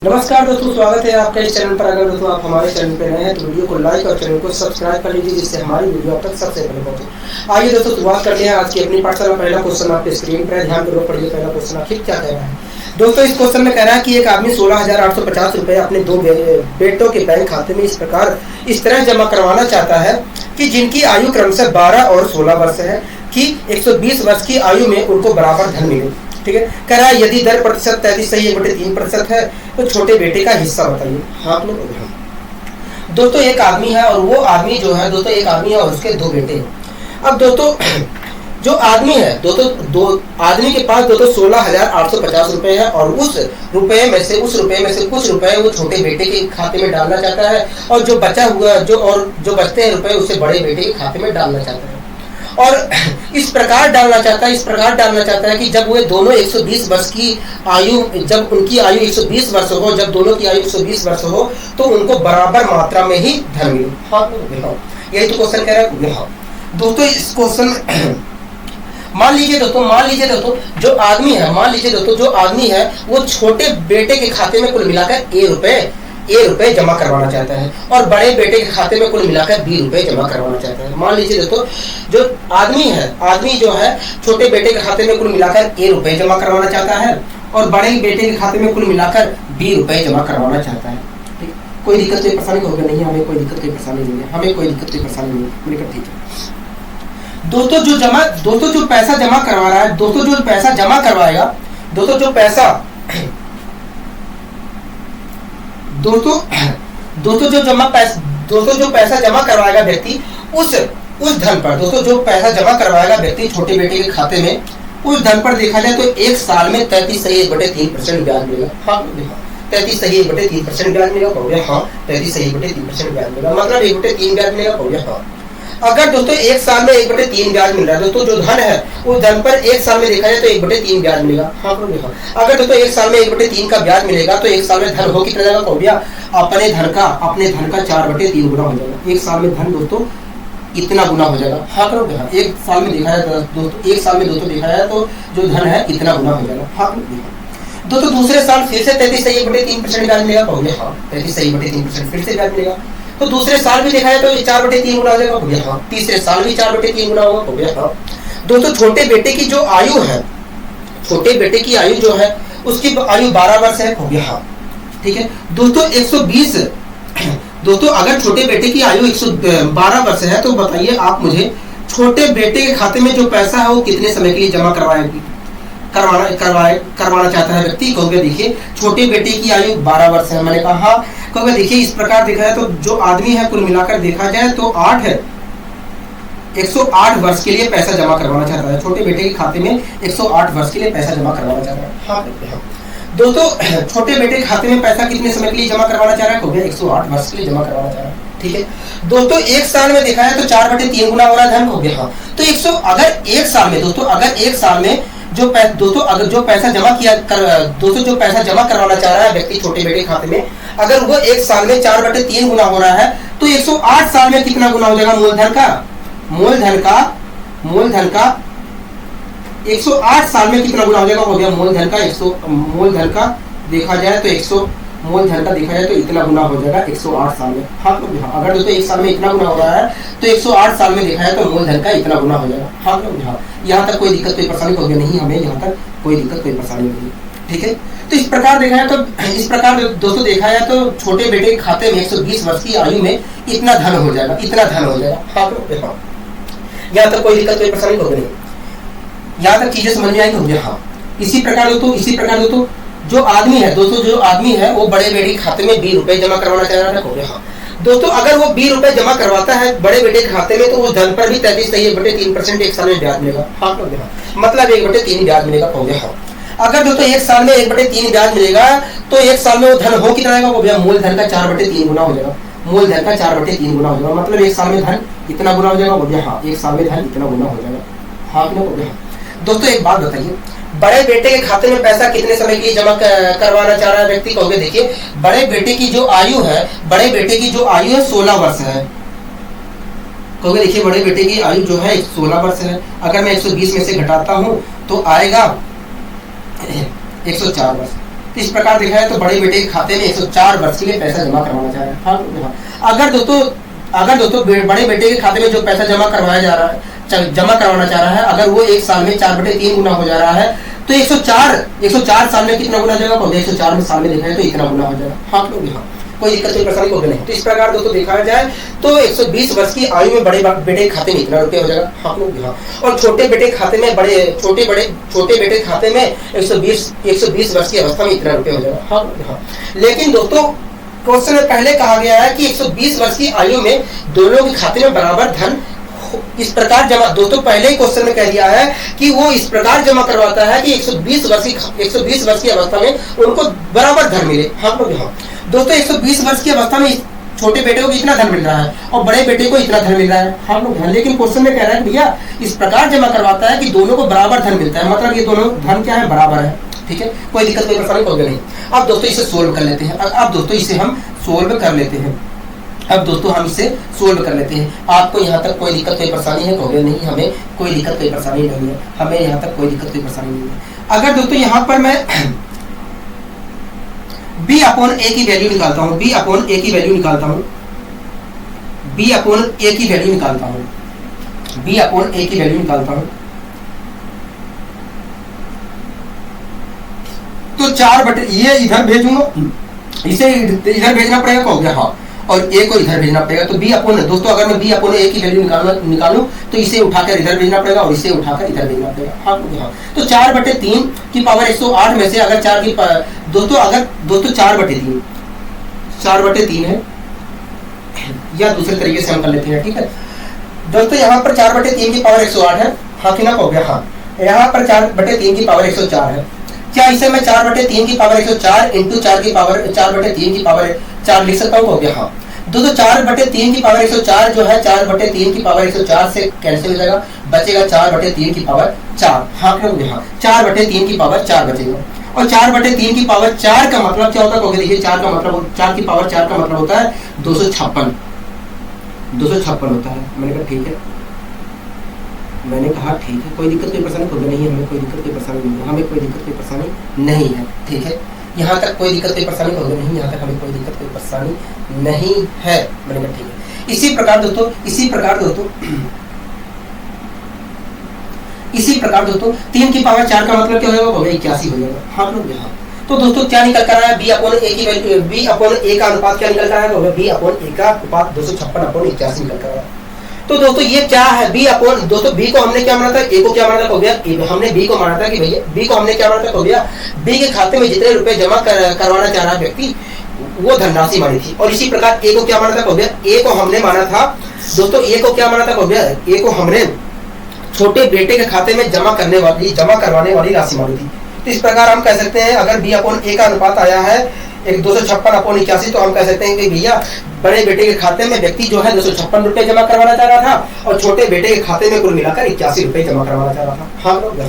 नमस्कार दोस्तों, स्वागत है आपका इस चैनल पर। अगर दोस्तों आप हमारे चैनल पर नए हैं तो वीडियो को लाइक और चैनल को सब्सक्राइब कर लीजिए, जिससे हमारी वीडियो आप तक सबसे पहले पहुंचे। आइए दोस्तों, शुरुआत करते हैं आज की अपनी पाठशाला। पहला क्वेश्चन आपके स्क्रीन पर है, ध्यान पूर्वक पढ़िए। पहला क्वेश्चन आखिर क्या कह रहा है दोस्तों? इस क्वेश्चन में कह रहा है कि एक आदमी 16,850 रुपए अपने दो बेटों के बैंक खाते में इस तरह जमा करवाना चाहता है कि जिनकी आयु क्रमशः 12 और 16 वर्ष है, कि 120 वर्ष की आयु में उनको बराबर धन मिले। ठीक है, कह रहा है यदि दर प्रतिशत 33 सही 1/3% है तो छोटे बेटे का हिस्सा बताइए। हाँ दोस्तों, एक आदमी है और वो आदमी जो है दोस्तों, एक आदमी है और उसके दो बेटे हैं। अब दोस्तों जो आदमी है दोस्तों, दो आदमी के पास दोस्तों 16,850 रुपए है और उस रुपए में से कुछ रुपए वो छोटे बेटे के खाते में डालना चाहता है, और जो बचा हुआ जो बचते हैं रुपए उसे बड़े बेटे के खाते में डालना चाहता है। और इस प्रकार डालना चाहता है कि जब वे दोनों 120 वर्ष की आयु, जब उनकी आयु 120 वर्ष हो, जब दोनों की आयु 120 वर्ष हो तो उनको बराबर मात्रा में ही धन मिले। हाँ, यही तो क्वेश्चन कह रहा है दोस्तों। इस क्वेश्चन मान लीजिए दोस्तों जो आदमी है वो छोटे बेटे के खाते में कुल मिलाकर ए रुपए जमा करवाना चाहता है और बड़े बेटे के खाते में कुल मिलाकर बी रुपए जमा करवाना चाहता है। मान लीजिए दोस्तों, जो आदमी जो है छोटे बेटे के खाते में कुल मिलाकर ए रुपए जमा करवाना चाहता है और बड़े बेटे के खाते में कुल मिलाकर बी रुपए जमा करवाना चाहता है। ठीक, कोई दिक्कत कोई परेशानी होगी नहीं, हमें कोई दिक्कत कोई परेशानी नहीं है। ठीक है दोस्तों, जो पैसा जमा करवा रहा है, दोस्तों जो पैसा जमा करवाएगा, दोस्तों जो पैसा जमा करवाएगा व्यक्ति, उस धन पर दोस्तों जो पैसा जमा करवाएगा व्यक्ति छोटे बेटे के खाते में, उस धन पर देखा जाए तो एक साल में 33 सही 1/3% ब्याज मिलेगा। हाँ, 33 सही 1/3% ब्याज मिलेगा। हो गया। हाँ, 33 सही 1/3% ब्याज मिलेगा, मतलब 1/3 ब्याज मिलेगा। हो गया। हाँ, अगर दोस्तों एक साल में 1/3 ब्याज मिल रहा है दोस्तों, जो धन है उस धन पर एक साल में देखा जाए तो 1/3 ब्याज मिलेगा। हाँ, अगर दोस्तों एक साल में 1/3 का ब्याज मिलेगा तो एक साल में धन हो कितना जाएगा? हो गया, अपने धन का 4/3 गुना हो जाएगा। एक साल में धन दोस्तों इतना गुना हो जाएगा। हाँ, एक साल में देखा जाए दोस्तों देखा जाए तो जो धन है इतना गुना हो जाएगा। हाँ दोस्तों, दूसरे साल फिर से 33 सही 1/3% ब्याज मिलेगा। हो गया। हाँ, 33 सही 1/3% फिर से ब्याज मिलेगा। तो दूसरे साल भी देखा जाए तो 4/3 गुना हो जाएगा। हो गया। हाँ, तीसरे साल भी 4/3 गुना होगा। हो गया। हाँ, दोस्तों छोटे बेटे की जो आयु है, जो है उसकी आयु 12 वर्ष है। हो गया। हाँ, ठीक है दोस्तों, 120 दोस्तों अगर छोटे बेटे की आयु 112 वर्ष है तो बताइए आप मुझे, छोटे बेटे के खाते में जो पैसा है वो कितने समय के लिए जमा करवाना चाहता है व्यक्ति? कहोगे देखिए छोटे बेटे की आयु 12 वर्ष है, मैंने कहा। हाँ, कहोगे देखिए इस प्रकार देखा जाए तो जो आदमी है कुल मिलाकर देखा जाए तो 108 वर्ष के लिए पैसा जमा करवाना चाहता है। छोटे बेटे के खाते में 108 वर्ष के लिए पैसा जमा करवाना चाहता है। हाँ दोस्तों, छोटे बेटे के खाते में पैसा कितने समय के लिए जमा करवाना चाह रहा है? हो गया, 108 वर्ष के लिए जमा करवाना चाह रहा है। ठीक है दोस्तों, एक साल में देखा जाए तो 4/3 गुना हो रहा है धन। हो गया। हाँ, तो अगर एक साल में जो पैसा जमा करवाना चाह रहा है व्यक्ति छोटे बेटे खाते में, अगर वो एक साल में 4/3 गुना हो रहा है तो 108 साल में कितना गुना हो जाएगा? मूलधन का 108 साल में कितना गुना हो जाएगा? हो गया, मूलधन का देखा जाए तो इतना गुना हो जाएगा 108 साल में। हाँ, अगर दोस्तों एक साल में इतना गुना हो रहा है तो 108 साल में देखा जाए तो मूलधन का इतना गुना हो जाएगा। हाँ, यहाँ तक कोई दिक्कत कोई परेशानी होगी नहीं, हमें यहाँ तक कोई दिक्कत कोई परेशानी नहीं। ठीक है, तो इस प्रकार दोस्तों देखा जाए तो छोटे बेटे के खाते में 120 वर्ष की आयु में इतना धन हो जाएगा। हाँ, यहाँ तक कोई दिक्कत कोई परेशानी होगी नहीं, यहाँ तक चीजें समझ में आई। हो गया। हाँ, इसी प्रकार दोस्तों जो आदमी है वो बड़े बेटे के खाते में 20 रुपए जमा करवाना चाह रहा है। हो गया। हाँ, दोस्तों अगर वो 20 रुपए जमा करवाता है बड़े बेटे के खाते में तो उस धन पर भी 33 सही 1/3% एक साल में ब्याज मिलेगा। हाँ, मतलब 1/3 ब्याज मिलेगा। हो गया। हाँ, अगर दोस्तों एक साल में 1/3 ब्याज मिलेगा तो एक साल में वो धन हो कितना आएगा? हो गया, मूलधन का 4/3 गुना हो जाएगा। मतलब एक साल में धन इतना गुना हो जाएगा। हो गया। हाँ, एक साल में धन इतना गुना हो जाएगा। हाँ, हो गया। दोस्तों एक बात बताइए, बड़े बेटे के खाते में पैसा कितने समय के लिए जमा करवाना चाह रहा है व्यक्ति? कहोगे देखिए बड़े बेटे की जो आयु है 16 वर्ष है। कहोगे देखिए बड़े बेटे की आयु जो है 16 वर्ष है। अगर मैं 120 में से घटाता हूं तो आएगा 104 वर्ष। तो इस प्रकार देखा है तो बड़े बेटे के खाते में 104 वर्ष के लिए पैसा जमा करवाना चाह रहा है। हाँ, अगर दोस्तों बड़े बेटे के खाते में जो पैसा जमा करवाया जा रहा है, जमा करवाना चाह रहा है, अगर वो एक साल में 4/3 गुना हो जा रहा है तो 104 साल में कितना गुना हो जाएगा? 104 में साल में देखा है तो इतना गुना हो जाएगा। हाँ हाँ, कोई दिक्कत कोई परेशानी होगी नहीं। तो इस प्रकार दोस्तों देखा जाए तो 120 वर्ष की आयु में बड़े बेटे के खाते में इतना रुपये हो जाएगा। हाँ लोग, हाँ। और छोटे बेटे के खाते में छोटे बेटे के खाते में 120 वर्ष की अवस्था में इतना रुपये हो जाएगा। हाँ हाँ। लेकिन दोस्तों क्वेश्चन में पहले कहा गया है कि 120 वर्ष की आयु में दोनों के खाते में बराबर धन इस प्रकार जमा, दोस्तों पहले ही क्वेश्चन में कह दिया है कि वो इस प्रकार जमा करवाता है कि 120 वर्ष की अवस्था में उनको बराबर धन मिले। हाँ लोग, हाँ। दोस्तों 120 वर्ष की अवस्था में छोटे बेटे को इतना धन मिल रहा है और बड़े बेटे को इतना धन मिल रहा है। हम लोग, लेकिन क्वेश्चन में कह रहा है भैया इस प्रकार जमा करवाता है कि दोनों को बराबर धन मिलता है, मतलब ये दोनों धन क्या है? बराबर है। ठीक है, कोई दिक्कत कोई परेशानी होगी नहीं। अब दोस्तों इसे सोल्व कर लेते हैं। अब दोस्तों इसे हम सोल्व कर लेते हैं। आपको यहाँ तक कोई दिक्कत कोई परेशानी है? कहोगे नहीं, हमें कोई दिक्कत कोई परेशानी नहीं है, हमें यहाँ तक कोई दिक्कत कोई परेशानी नहीं है। अगर दोस्तों यहाँ पर मैं B/A की वैल्यू निकालता हूँ, B/A की वैल्यू निकालता हूँ, तो 4/, ये इधर भेजूंगा, इसे इधर भेजना पड़ेगा। हो गया, हाँ, और A को इधर भेजना पड़ेगा। तो B/A, दोस्तों अगर मैं B/A की वैल्यू निकालूं तो इसे उठाकर इधर भेजना पड़ेगा और इसे उठाकर इधर भेजना पड़ेगा। हाँ, तो 4/3 की पावर 108 में से अगर 4 की दोस्तों 4/3 है, या दूसरे तरीके से हम कर लेते हैं। ठीक है दोस्तों, यहाँ पर 4/3 की पावर 108 है। हाँ कि ना? हो गया, हाँ। यहाँ पर 4/3 की पावर 104 है। क्या इसे मैं 4/3 की पावर 104 इंटू 4 की पावर 4/3 की पावर 4 लिख सकता हूँ? हो गया, हाँ। दोस्तों 4/3 की पावर 104 जो है 4/3 की पावर 104 से कैंसिल हो जाएगा, बचेगा 4/3 की पावर 4। हाँ क्यों? हाँ, 4/3 की पावर 4 बचेगा। और 4/3 की पावर 4 का मतलब क्या होता है? देखिए 4 का मतलब 4 की पावर 4 का मतलब होता है 256 होता है। मैंने कहा ठीक है, कोई दिक्कत कोई परेशानी होगी नहीं है, हमें कोई दिक्कत कोई परेशानी नहीं है, हमें कोई दिक्कत कोई परेशानी नहीं है। ठीक है, यहाँ तक कोई दिक्कत कोई परेशानी होगी नहीं, यहाँ तक हमें कोई दिक्कत कोई परेशानी नहीं है। मैंने कहा ठीक है। इसी प्रकार दोस्तों 3 की पावर 4 का मतलब क्या होगा? 81 हो जाएगा। हाँ लोग, यहाँ तो दोस्तों क्या निकल कर रहा है? B/A की वैल्यू, B/A का अनुपात क्या निकल कर रहा है? B/A का अनुपात 256/81 निकल कर रहा है। तो दोस्तों ये क्या है? दोस्तों B को हमने क्या माना था? A को क्या माना था? हो गया, हमने B को माना था कि भैया B को हमने क्या माना था? हो गया, B के खाते में जितने रुपए जमा करवाना चाह रहा व्यक्ति वो धनराशि मानी थी। और इसी प्रकार A को क्या माना था? हो गया, A को हमने माना था दोस्तों, A को क्या माना था? हो गया, A को हमने छोटे बेटे के खाते में जमा करवाने वाली राशि मानी थी। तो इस प्रकार हम कह सकते हैं अगर B/A का अनुपात आया है 256/81, तो हम कह सकते हैं कि भैया बड़े बेटे के खाते में व्यक्ति जो है 256 रुपए जमा करवाना चाह रहा था और छोटे बेटे के खाते में कुल मिलाकर 81 रुपए जमा करवाना चाह रहा था। हाँ लोग,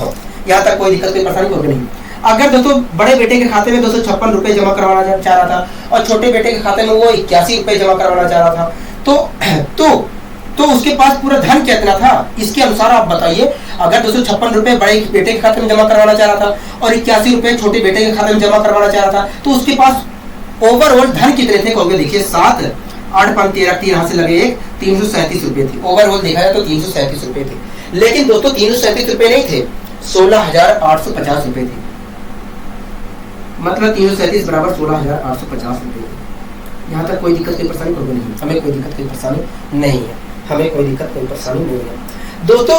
यहाँ तक कोई दिक्कत कोई परेशानी होगी नहीं। अगर दोस्तों बड़े बेटे के खाते में 256 रुपए जमा करवाना चाह रहा था और छोटे बेटे के खाते में वो 81 रुपए जमा करवाना चाह रहा था, तो उसके पास पूरा धन कितना था? इसके अनुसार आप बताइए। अगर 256 रुपए बड़े बेटे के खाते में जमा करवाना चाह रहा था और 81 रुपए छोटे बेटे के खाते में जमा करवाना चाह रहा था, तो उसके पास ओवरऑल धन कितने थे? कहोगे देखिए 7, 8, 5, 13, यहाँ से लगे 1, 337 रुपए थे। ओवरऑल देखा जाए तो 337 रुपए थे। लेकिन दोस्तों 337 रुपए नहीं थे, 16,850 रुपए थे। मतलब 337 बराबर 16,850 रुपए थे। यहाँ तक कोई दिक्कत कोई परेशानी होगी नहीं, हमें कोई दिक्कत कोई परेशानी नहीं है, हमें कोई दिक्कत कोई परेशानी नहीं है। दोस्तों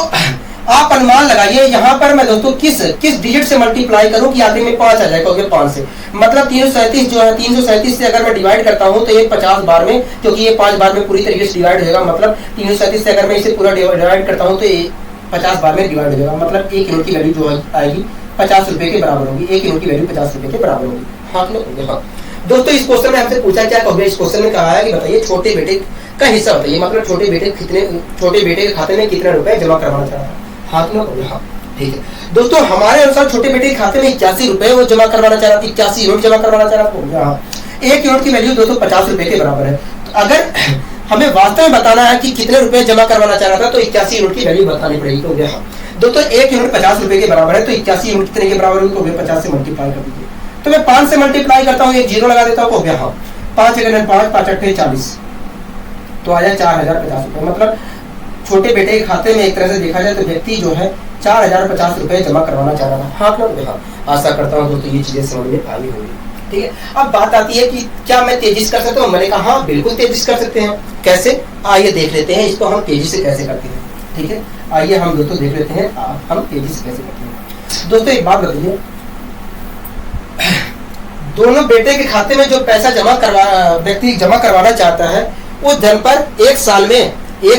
आप अनुमान लगाइए यहाँ पर मैं दोस्तों किस डिजिट से मल्टीप्लाई करूं कि आखिर में 5 आ जाएगा? 5 से, मतलब 337 जो है 337 से अगर मैं डिवाइड करता हूं तो ये 50 बार में, क्योंकि ये 5 बार में पूरी तरीके से डिवाइड हो जाएगा। मतलब 337 से अगर मैं इसे पूरा डिवाइड करता हूं तो ये 50 बार में डिवाइड हो जाएगा। मतलब 1 यूनिट की वैल्यू जो आएगी 50 रुपए के बराबर होगी। 1 यूनिट की वैल्यू 50 रुपए के बराबर होगी। हाँ दोस्तों, इस क्वेश्चन में आपसे पूछा क्या? इस क्वेश्चन में कहा है कि बताइए छोटे बेटे का हिस्सा बताइए, मतलब छोटे बेटे के खाते में कितने रुपए जमा करवाना चाह रहा है? हाथ में हो गया, हाँ ठीक है। दोस्तों हमारे अनुसार छोटे बेटे के खाते में 81 रुपए वो जमा करवाना चाह रहा था, 81 यूनिट जमा करवाना चाह रहा था। 1 यूनिट की वैल्यू 250 रुपए के बराबर है। तो अगर हमें वास्तव में बताना है कि कितने रुपए जमा करवाना चाह रहा था तो 81 यूनिट की वैल्यू बतानी पड़ेगी। तो गया दोस्तों 1 यूनिट 50 रुपए के बराबर है, तो 81 यूनिट कितने के बराबर होगी? तो 50 से मल्टीप्लाई कर दीजिए। तो मैं 5 से मल्टीप्लाई करता हूँ, एक जीरो लगा देता हूँ, हो गया। हाँ 5 अगर 5 5 8 40, तो आया 4050 रुपये। मतलब छोटे बेटे के खाते में एक तरह से देखा जाए तो व्यक्ति जो है 4050 रुपये जमा करवाना चाह रहा था। हाँ क्यों? हाँ, आशा करता हूँ दोस्तों ये चीजें समझ में आई होंगी। ठीक है, अब बात आती है कि क्या मैं तेजी से कर सकता हूँ? मैंने कहा हाँ बिल्कुल तेजी से कर सकते हैं। कैसे? आइए देख लेते हैं इसको हम तेजी से कैसे करते हैं। ठीक है, आइए हम दोस्तों देख लेते हैं हम तेजी से कैसे करते हैं। दोस्तों एक बात बताइए, दोनों बेटे के खाते में जो पैसा व्यक्ति जमा करवाना चाहता है, उस धन पर एक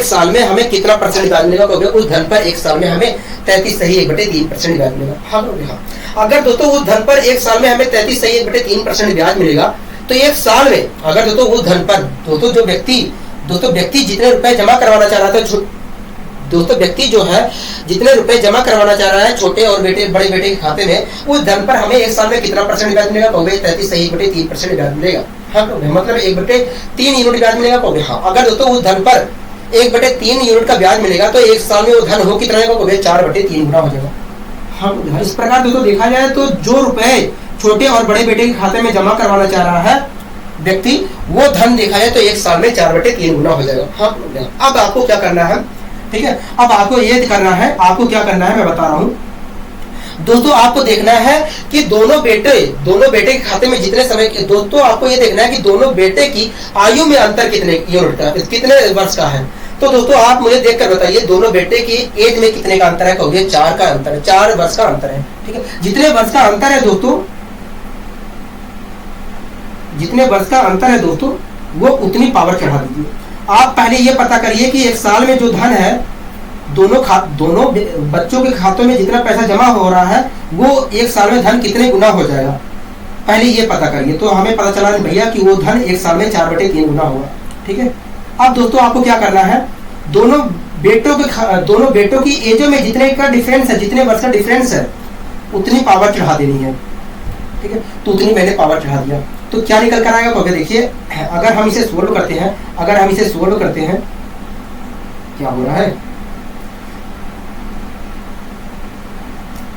साल में हमें कितना परसेंट ब्याज मिलेगा? उस धन पर एक साल में हमें 33.1/3% ब्याज मिलेगा। हाँ, अगर दोस्तों उस धन पर एक साल में हमें 33.1/3% ब्याज मिलेगा, तो एक साल में अगर दोस्तों उस धन पर दोस्तों व्यक्ति जितने रुपए जमा करवाना चाह रहा था, दोस्तों व्यक्ति जो है जितने रुपए जमा करवाना चाह रहा है छोटे और बड़े बेटे के खाते में, उस धन पर हमें एक साल में कितना परसेंट ब्याज मिलेगा? 33.3% ब्याज मिलेगा। हाँ, मतलब 1/3 यूनिट ब्याज मिलेगा। हाँ, अगर दोस्तों उस धन पर 1/3 यूनिट का ब्याज मिलेगा, तो एक साल में वो धन हो कितना होगा? 4/3 गुना हो जाएगा। हाँ, इस प्रकार दोस्तों देखा जाए तो जो रुपए छोटे और बड़े बेटे के खाते में जमा करवाना चाह रहा है व्यक्ति, वो धन देखा जाए तो एक साल में 4/3 गुना हो जाएगा। हाँ, अब आपको क्या करना है? ठीक है, अब आपको ये करना है, आपको क्या करना है मैं बता रहा हूँ दोस्तों। आपको देखना है कि दोनों बेटे के खाते में जितने समय के, दोस्तों आपको ये देखना है कि दोनों बेटे की आयु में अंतर कितने यूनिट का, कितने वर्ष का है। तो दोस्तों आप मुझे देखकर बताइए दोनों बेटे की एज में कितने का अंतर है? कहोगे 4 का अंतर है, 4 वर्ष का अंतर है। ठीक है, जितने वर्ष का अंतर है दोस्तों, जितने वर्ष का अंतर है दोस्तों, वो उतनी पावर चढ़ा दीजिए। आप पहले ये पता करिए कि एक साल में जो धन है दोनों बच्चों के खातों में जितना पैसा जमा हो रहा है, वो एक साल में धन कितने गुना हो जाएगा, पहले ये पता करिए। तो हमें पता चला भैया कि वो धन एक साल में 4/3 गुना होगा। ठीक है, अब दोस्तों आपको क्या करना है, दोनों बेटों की एजों में जितने का डिफरेंस है, जितने वर्ष का डिफरेंस है, उतनी पावर चढ़ा देनी है। ठीक है, तो उतनी मैंने पावर चढ़ा दिया। तो क्या निकल कर आएगा? देखिए, अगर हम इसे सोल्व करते हैं, क्या हो रहा है?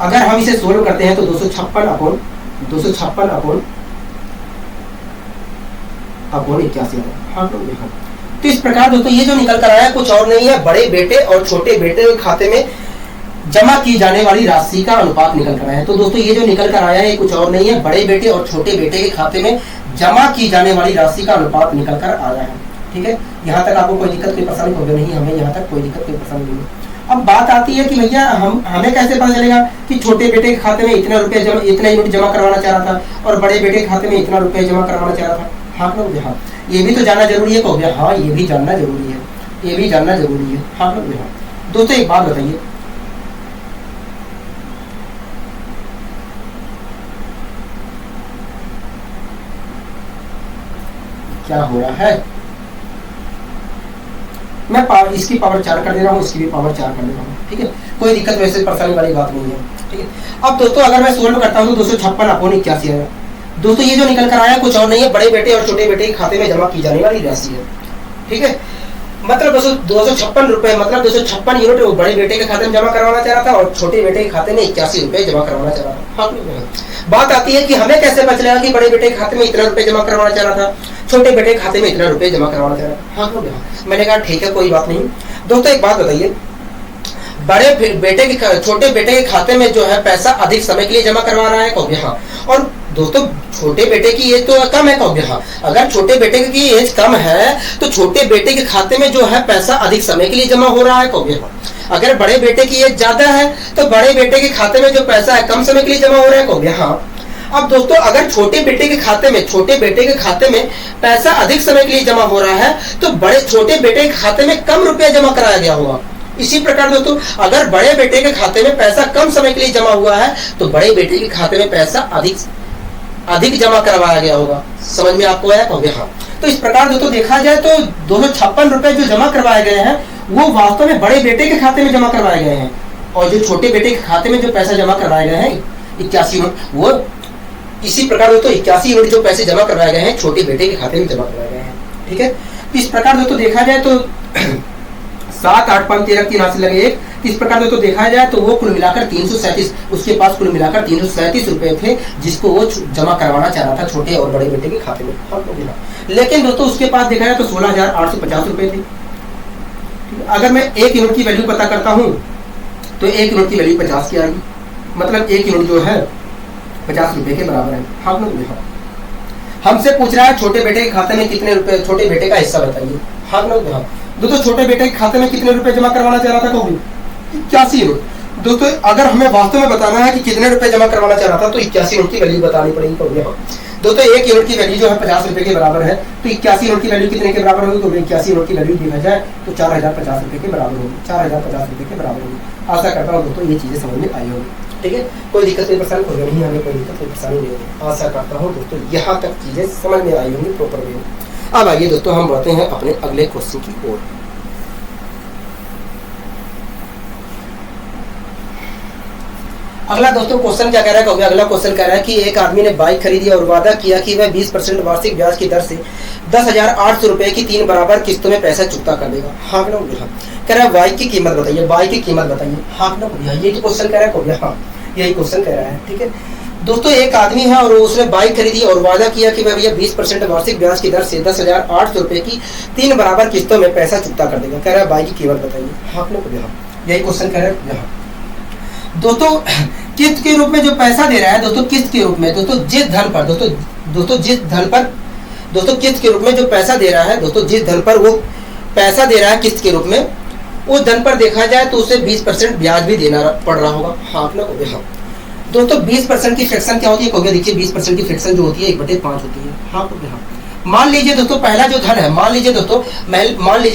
अगर हम इसे सोल्व करते हैं तो 256 अपॉन 81। हाँ, तो इस प्रकार दोस्तों ये जो निकल कर आया कुछ और नहीं है, बड़े बेटे और छोटे बेटे के खाते में जमा की जाने वाली राशि का अनुपात निकल कर आया है। तो दोस्तों ये जो निकल कर आया है कुछ और नहीं है, बड़े बेटे और छोटे बेटे के खाते में जमा की जाने वाली राशि का अनुपात निकल कर आया है। ठीक है, यहाँ तक आपको कोई दिक्कत कोई परेशानी होगी नहीं, हमें यहाँ तक कोई दिक्कत कोई परेशानी नहीं है। अब बात आती है कि भैया हमें कैसे पता चलेगा कि छोटे बेटे के खाते में इतना यूनिट जमा करवाना चाह रहा था और बड़े बेटे के खाते में इतना रुपये जमा करवाना चाह रहा था? हाँ लोग, हाँ ये भी तो जानना जरूरी है। कहोगे हाँ ये भी जानना जरूरी है, हाँ लोग, हाँ। दोस्तों एक बात बताइए, क्या हो रहा है? मैं इसकी पावर 4 कर दे रहा हूँ, इसकी भी पावर 4 कर दे रहा हूँ। ठीक है, कोई दिक्कत वैसे परेशानी वाली बात नहीं है। ठीक है, अब दोस्तों अगर मैं सोल्व करता हूँ तो 256 अपॉन 81 आएगा। दोस्तों ये जो निकल कर आया कुछ और नहीं है, बड़े बेटे और छोटे बेटे के खाते में जमा की जाने वाली राशि है। ठीक है, मतलब 256 रुपए, मतलब 256 यूनिट वो बड़े बेटे के खाते में जमा करवाना चाह रहा था और छोटे बेटे के खाते में 81 रुपए जमा करवाना चाह रहा था। हाँ, बात आती है कि हमें कैसे पता चलेगा कि बड़े बेटे के खाते में इतना रुपए जमा करवाना चाह रहा था, छोटे बेटे के खाते में इतना रुपए जमा करवाना चाह रहा था? हाँ, मैंने कहा ठीक है कोई बात नहीं। दोस्तों एक बात बताइए, बड़े बेटे के छोटे बेटे के खाते में जो है पैसा अधिक समय के लिए जमा करवा रहा है? कहोगे हाँ। और दोस्तों छोटे बेटे की एज तो कम है? कहोगे हाँ। अगर छोटे बेटे की एज कम है तो छोटे बेटे के खाते में जो है पैसा अधिक समय के लिए जमा हो रहा है? कहोगे हाँ। अगर बड़े बेटे की एज ज्यादा है तो बड़े बेटे के खाते में जो पैसा है कम समय के लिए जमा हो रहा है? कहोगे हाँ। अब दोस्तों अगर छोटे बेटे के खाते में पैसा अधिक समय के लिए जमा हो रहा है तो छोटे बेटे के खाते में कम रुपया जमा कराया गया होगा। इसी प्रकार दोस्तों अगर बड़े बेटे के खाते में पैसा कम समय के लिए जमा हुआ है तो बड़े बेटे के खाते में पैसा अधिक जमा करवाया गया होगा। समझ में आपको आया? कहोगे हाँ। तो इस प्रकार दोस्तों देखा जाए तो 256 रुपए जो जमा करवाए गए हैं वो वास्तव में बड़े बेटे के खाते में जमा करवाए गए हैं, और जो छोटे बेटे के खाते में जो पैसा जमा करवाए गए हैं 81 यूनिट, वो इसी प्रकार दोस्तों 81 यूनिट जो पैसे जमा करवाए गए हैं छोटे बेटे के खाते में जमा करवाए गए हैं। ठीक है, इस प्रकार दोस्तों देखा जाए तो 7 8 5 13 3 हाथ से लगे 1। इस प्रकार दोस्तों देखा जाए तो वो कुल मिलाकर 337, उसके पास कुल मिलाकर 337 रुपए थे जिसको वो जमा करवाना चाह रहा था छोटे और बड़े बेटे के खाते में। लेकिन दोस्तों उसके पास देखा जाए तो 16,850 रुपए थे। अगर मैं 1 यूनिट की वैल्यू पता करता हूँ तो 1 यूनिट की वैल्यू 50 की आएगी, मतलब 1 यूनिट जो है 50 रुपए के बराबर है। हम लोग देखा हमसे पूछ रहा है छोटे बेटे के खाते में कितने रुपए, छोटे बेटे का हिस्सा बताइए। हम लोग देखा दोस्तों छोटे बेटे के खाते में कितने रुपए जमा करवाना चाह रहा था, कभी 81 यूनिट। दोस्तों अगर हमें वास्तव में बताना है कि कितने रुपए जमा करवाना चाह रहा था तो 81 यूनिट की वैल्यू बतानी पड़ेगी। तो दोस्तों 1 यूनिट की वैल्यू जो है 50 रुपए के बराबर है, तो 81 यूनिट की वैल्यू कितने के बराबर होगी, तो 81 यूनिट की वैल्यू देखा जाए तो 4050 रुपए के बराबर होगी, 4050 रुपए के बराबर होगी। आशा करता हूँ दोस्तों ये चीजें समझ में आई होगी। ठीक है, कोई दिक्कत कोई परेशानी होगी नहीं, हमें कोई दिक्कत कोई परेशानी नहीं होगी। आशा करता हूँ दोस्तों यहाँ तक चीजें समझ में आई होंगी प्रॉपर वे। अब आइए दोस्तों हम बढ़ते हैं अपने अगले क्वेश्चन की ओर। अगला दोस्तों क्वेश्चन क्या कह रहा है, अगला क्वेश्चन कह रहा है कि एक आदमी ने बाइक खरीदी और वादा किया कि वह 20% वार्षिक ब्याज की दर से 10,800 रुपए की 3 बराबर किस्तों में पैसा चुकता कर देगा। हाँ ना भैया, कह रहा है बाइक की कीमत बताइए, बाइक की कीमत बताइए। हाँ ना भैया, ये क्वेश्चन कह रहा है भैया, हाँ यही क्वेश्चन कह रहा है। ठीक है दोस्तों, एक आदमी है और उसने बाइक खरीदी और वादा किया कि वह भैया 20% वार्षिक ब्याज की दर से 10,800 रुपए की 3 बराबर किस्तों में पैसा चुकता कर देगा। कह रहा है बाइक की कीमत बताइए। हाँ ना भैया, यही क्वेश्चन कह रहा है यहाँ। दोस्तों किस्त के रूप में जो पैसा दे रहा है दोस्तों, किस्त के रूप में दोस्तों जिस धन पर दोस्तों किस्त के रूप में जो पैसा दे रहा है दोस्तों, जिस धन पर वो पैसा दे रहा है किस्त के रूप में, उस धन पर देखा जाए तो उसे 20% ब्याज भी देना पड़ रहा होगा। हाँ ना हाँ दोस्तों 20% की फ्रैक्शन क्या होती है, कहोगे देखिए 20% की फ्रैक्शन जो होती है 1/5 होती है। हाँ हाँ मान लीजिए दोस्तों पहला जो धन है, मान लीजिए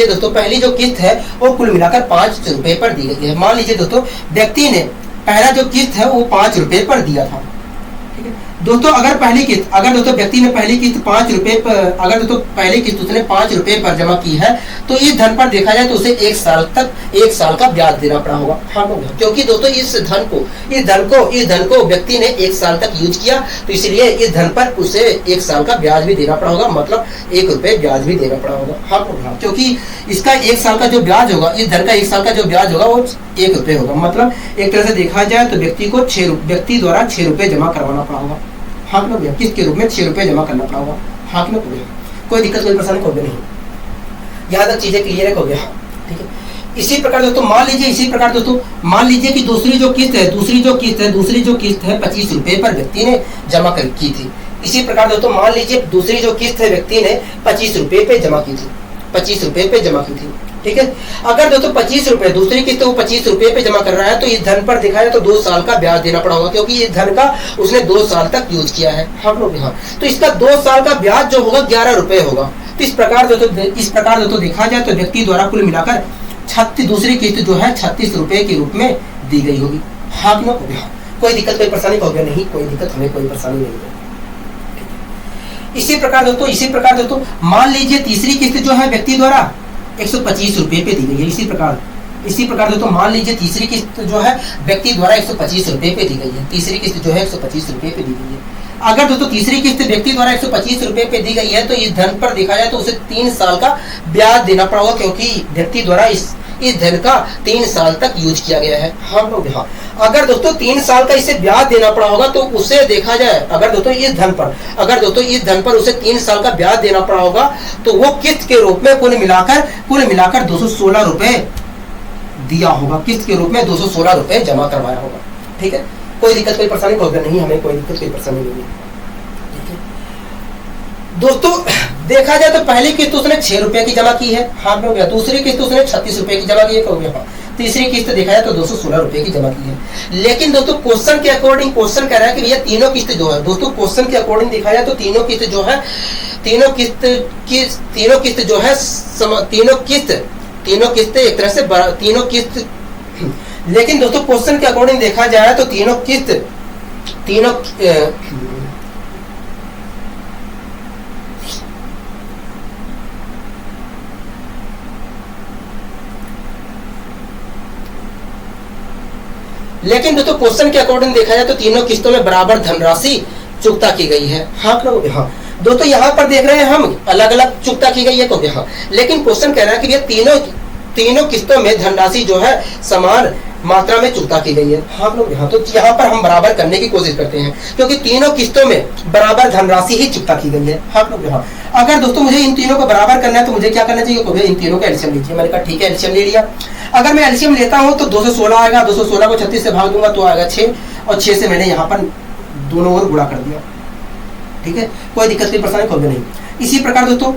दोस्तों पहली जो किस्त है वो कुल मिलाकर 5 रुपए पर दी गई है। मान लीजिए दोस्तों व्यक्ति ने पहला जो किस्त है वो 5 रुपए पर दिया था। ठीक है दोस्तों, अगर दोस्तों व्यक्ति ने पहली किस्त 5 रुपए पर, अगर दोस्तों पहली किस्त उसने 5 रुपए पर जमा की है तो इस धन पर देखा जाए तो उसे 1 साल का ब्याज देना पड़ा होगा। हाँ क्योंकि दोस्तों इस धन को व्यक्ति ने 1 साल तक यूज किया, तो इसलिए इस धन पर उसे 1 साल का ब्याज भी देना पड़ा होगा, मतलब 1 रुपए ब्याज भी देना पड़ा होगा। हाँ क्योंकि इसका 1 साल का जो ब्याज होगा, इस धन का 1 साल का जो ब्याज होगा वो 1 रुपए होगा, मतलब एक तरह से देखा जाए तो व्यक्ति द्वारा 6 रुपए जमा करवाना पड़ा होगा। हाँ ना भैया, किस्त के रूप में 6 रुपए जमा करना पड़ा होगा। हाँ ना भैया, कोई दिक्कत कोई परेशानी कोई नहीं, यहाँ तक चीजें क्लियर है। भैया ठीक है, इसी प्रकार दोस्तों मान लीजिए कि दूसरी जो किस्त है 25 रुपए पर व्यक्ति ने जमा की थी। इसी प्रकार दोस्तों मान लीजिए दूसरी जो किस्त है व्यक्ति ने 25 रुपए पे जमा की थी। ठीक है, अगर दोस्तों 25 रुपए दूसरी किस्त वो 25 रुपए पे जमा कर रहा है तो इस धन पर देखा जाए तो 2 साल का ब्याज देना पड़ा होगा, क्योंकि इस धन का उसने 2 साल तक यूज किया है। हम लोग यहाँ तो इसका 2 साल का ब्याज जो होगा 11 रुपए होगा। तो इस प्रकार दोस्तों देखा जाए तो व्यक्ति द्वारा कुल मिलाकर 36 दूसरी किस्त जो है 36 रुपए के रूप में दी गई होगी। हाँ ना कोई दिक्कत कोई परेशानी हो गया नहीं, कोई दिक्कत हमें कोई परेशानी नहीं है। इसी प्रकार दोस्तों मान लीजिए तीसरी किस्त जो है व्यक्ति द्वारा 125 रुपए पे दी गई है। इसी प्रकार दोस्तों मान लीजिए तीसरी किस्त जो है व्यक्ति द्वारा 125 रुपए पे दी गई है। तीसरी किस्त जो है 125 रुपए पे दी गई है। अगर दोस्तों तीसरी किस्त व्यक्ति द्वारा 125 रुपए पे दी गई है तो इस धन पर देखा जाए तो उसे 3 साल का ब्याज देना पड़ा होगा, क्योंकि व्यक्ति द्वारा इस धन का 3 साल तक यूज किया गया है। हम लोग यहाँ अगर दोस्तों 3 साल का इसे ब्याज देना पड़ा होगा तो उसे देखा जाए, अगर दोस्तों इस धन पर उसे 3 साल का ब्याज देना पड़ा होगा तो वो किस्त के रूप में कुल मिलाकर 216 रुपए दिया होगा। किस्त के रूप में 216 रुपए जमा करवाया होगा। ठीक है, कोई दिक्कत कोई परेशानी होगा नहीं, हमें कोई दिक्कत कोई परेशानी नहीं है। दोस्तों देखा जाए तो पहली किस्त उसने 6 रुपए की जमा की है। हाँ हो गया, दूसरी किस्त उसने 36 रुपए की जमा की है। हो गया, तीसरी किस्त देखा जाए तो 216 रुपए की जमा की है। लेकिन दोस्तों क्वेश्चन के अकॉर्डिंग क्वेश्चन कह रहा है कि भैया तीनों किस्त जो है दोस्तों, क्वेश्चन के अकॉर्डिंग देखा जाए तो तीनों किस्त जो है एक तरह से तीनों किस्त, लेकिन दोस्तों क्वेश्चन के अकॉर्डिंग देखा जाए तो लेकिन दोस्तों क्वेश्चन के अकॉर्डिंग देखा जाए तो तीनों किस्तों में बराबर धनराशि चुकता की गई है। हाँ हाँ दोस्तों यहाँ पर देख रहे हैं हम अलग अलग चुकता की गई है। तो हाँ, लेकिन क्वेश्चन कह रहा है कि ये तीनों किस्तों में धनराशि जो है समान मात्रा में चुकता की गई है। हम लोग यहाँ तो यहाँ पर हम बराबर करने की कोशिश करते हैं, क्योंकि तीनों किस्तों में बराबर धनराशि ही चुकता की गई है। हम लोग यहाँ अगर दोस्तों मुझे इन तीनों को बराबर करना है तो मुझे क्या करना चाहिए, तो इन तीनों का एलसीएम लीजिए। मैंने कहा ठीक है, एलसीएम ले लिया। अगर मैं एलसीएम लेता हूँ तो 216 आएगा, 216 को 36 से भाग दूंगा तो आएगा 6, और 6 से मैंने यहाँ पर दोनों ओर गुणा कर दिया। ठीक है, कोई दिक्कत की परेशानी होगी नहीं। इसी प्रकार दोस्तों